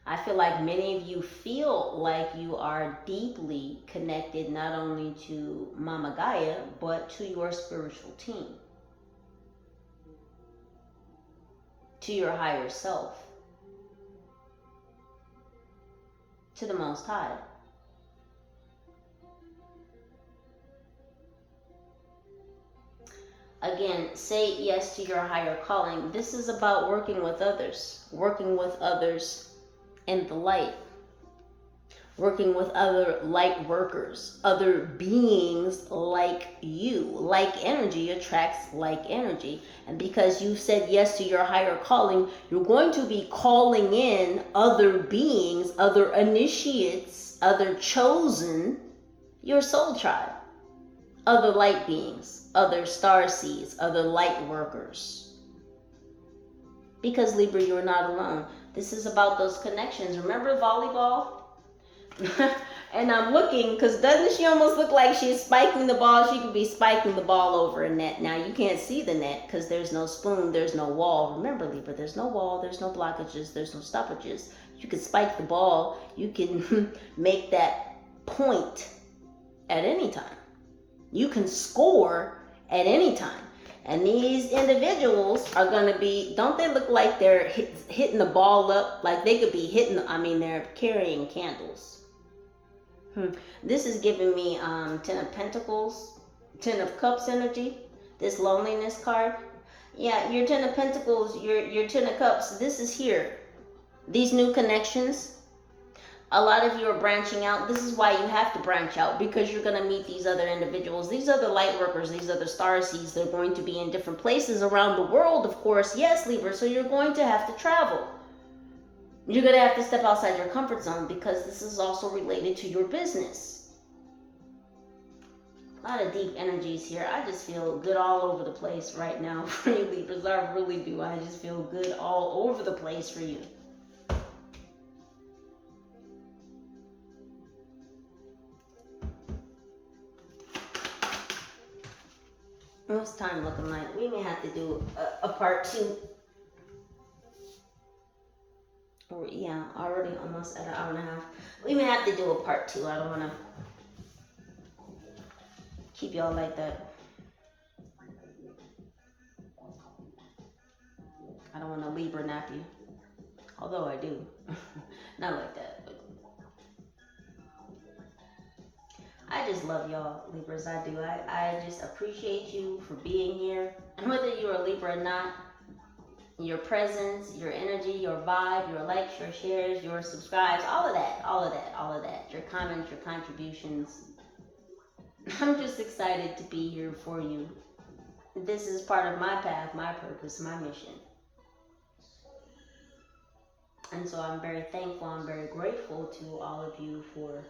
I feel like many of you feel like you are deeply connected not only to Mama Gaia, but to your spiritual team. To your higher self. To the Most High. Again, say yes to your higher calling. This is about working with others. Working with others in the light. Working with other light workers. Other beings like you. Like energy attracts like energy. And because you said yes to your higher calling, you're going to be calling in other beings, other initiates, other chosen, your soul tribe. Other light beings, other star seeds, other light workers. Because Libra, you're not alone. This is about those connections. Remember volleyball? And I'm looking, because doesn't she almost look like she's spiking the ball? She could be spiking the ball over a net. Now, you can't see the net because there's no spoon, there's no wall. Remember, Libra, there's no wall, there's no blockages, there's no stoppages. You can spike the ball. You can make that point at any time. You can score at any time. And these individuals are going to be, don't they look like they're hitting the ball up? Like they could be hitting, I mean, they're carrying candles. This is giving me 10 of Pentacles, 10 of Cups energy, this loneliness card. Yeah, your 10 of Pentacles, your 10 of Cups, this is here. These new connections. A lot of you are branching out. This is why you have to branch out, because you're going to meet these other individuals, these other light workers, these other star seeds. They're going to be in different places around the world, of course. Yes, Libra, so you're going to have to travel. You're going to have to step outside your comfort zone, because this is also related to your business. A lot of deep energies here. I just feel good all over the place right now for you Libras. I really do. I just feel good all over the place for you. What's time looking like? We may have to do a part 2. Or yeah, already almost at an hour and a half. We may have to do a part 2. I don't want to keep y'all like that. I don't want to Libra nap you. Although I do. Not like that, but I just love y'all, Libras. I do. I just appreciate you for being here. And whether you're a Libra or not, your presence, your energy, your vibe, your likes, your shares, your subscribes, all of that, your comments, your contributions. I'm just excited to be here for you. This is part of my path, my purpose, my mission. And so I'm very thankful, I'm very grateful to all of you for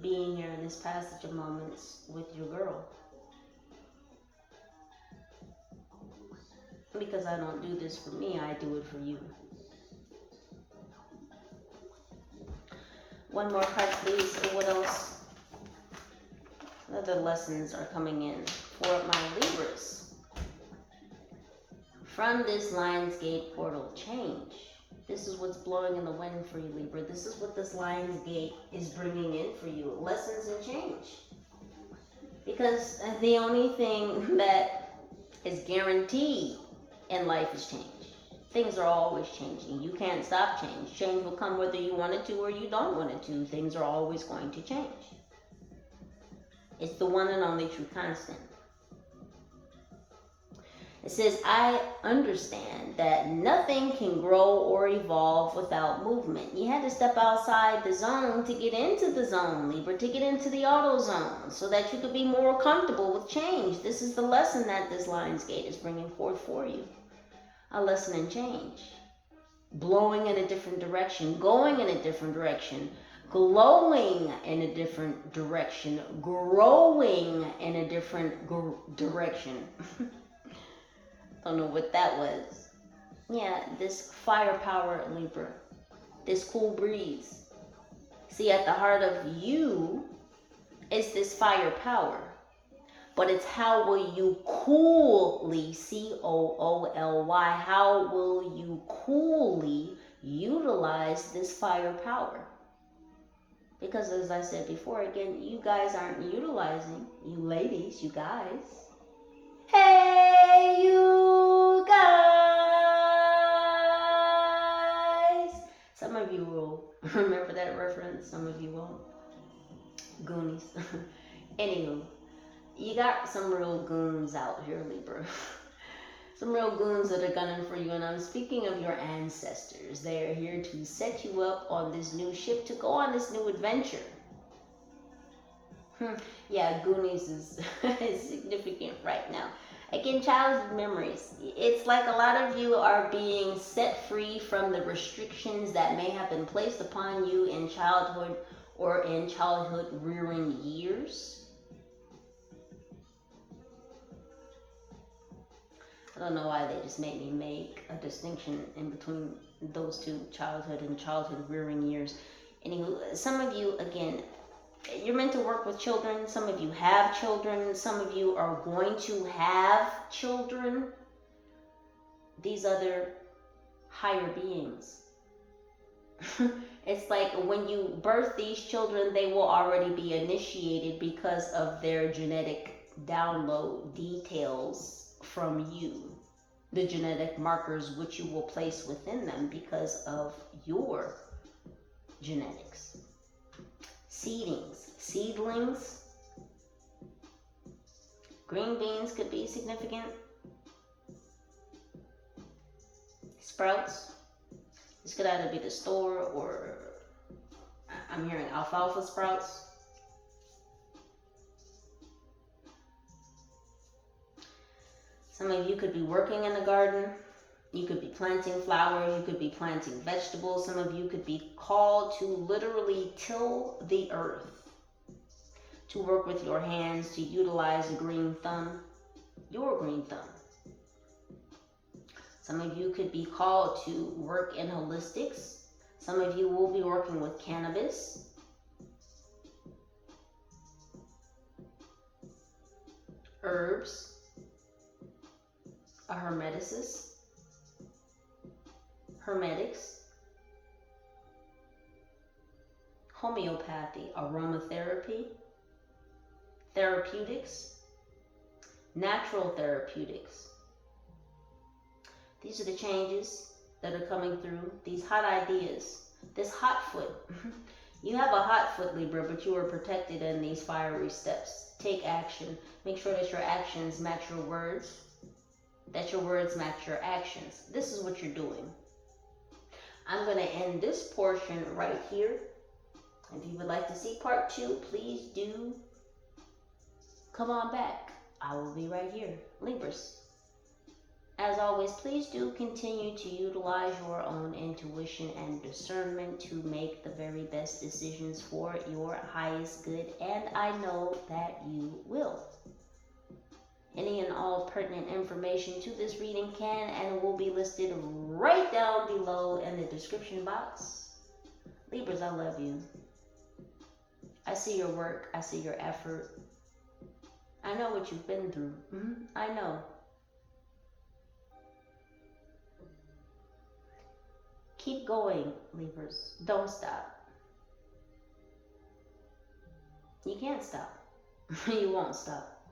being here in this passage of moments with your girl. Because I don't do this for me, I do it for you. One more card, please. What else? Other lessons are coming in for my Libras. From this Lionsgate portal, change. This is what's blowing in the wind for you, Libra. This is what this Lionsgate is bringing in for you. Lessons and change. Because the only thing that is guaranteed in life is change. Things are always changing. You can't stop change. Change will come whether you want it to or you don't want it to. Things are always going to change. It's the one and only true constant. It says, I understand that nothing can grow or evolve without movement. You had to step outside the zone to get into the zone, Libra, to get into the auto zone, so that you could be more comfortable with change. This is the lesson that this Lionsgate is bringing forth for you. A lesson in change. Blowing in a different direction, going in a different direction, glowing in a different direction, growing in a different direction. Don't know what that was. Yeah, this firepower, Libra. This cool breeze. See, at the heart of you is this firepower. But it's how will you coolly, C-O-O-L-Y, how will you coolly utilize this firepower? Because as I said before, again, you guys aren't utilizing, you ladies, you guys. Hey, you guys! Some of you will remember that reference, some of you won't. Goonies. Anywho, you got some real goons out here, Libra. Some real goons that are gunning for you, and I'm speaking of your ancestors. They are here to set you up on this new ship, to go on this new adventure. Yeah, Goonies is significant right now. Again, childhood memories. It's like a lot of you are being set free from the restrictions that may have been placed upon you in childhood or in childhood rearing years. I don't know why they just made me make a distinction in between those two, childhood and childhood rearing years. Anywho, some of you, again, you're meant to work with children. Some of you have children. Some of you are going to have children. These other higher beings. It's like when you birth these children, they will already be initiated because of their genetic download details from you. The genetic markers which you will place within them because of your genetics. Seedlings. Green beans could be significant. Sprouts. This could either be the store or I'm hearing alfalfa sprouts. Some of you could be working in the garden. You could be planting flowers. You could be planting vegetables. Some of you could be called to literally till the earth, to work with your hands, to utilize a green thumb, your green thumb. Some of you could be called to work in holistics. Some of you will be working with cannabis. Herbs. A hermeticist. Hermetics. Homeopathy, aromatherapy, therapeutics, natural therapeutics. These are the changes that are coming through, these hot ideas, this hot foot. You have a hot foot, Libra, but you are protected in these fiery steps. Take action. Make sure that your actions match your words, that your words match your actions. This is what you're doing. I'm going to end this portion right here. If you would like to see part 2, please do come on back. I will be right here. Libras, as always, please do continue to utilize your own intuition and discernment to make the very best decisions for your highest good, and I know that you will. Any and all pertinent information to this reading can and will be listed right down below in the description box. Libras, I love you. I see your work. I see your effort. I know what you've been through. I know. Keep going, Libras. Don't stop. You can't stop. You won't stop.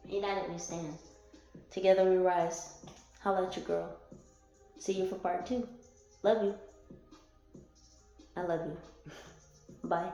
United we stand. Together we rise. Holla at your girl. See you for part 2. Love you. I love you. Bye.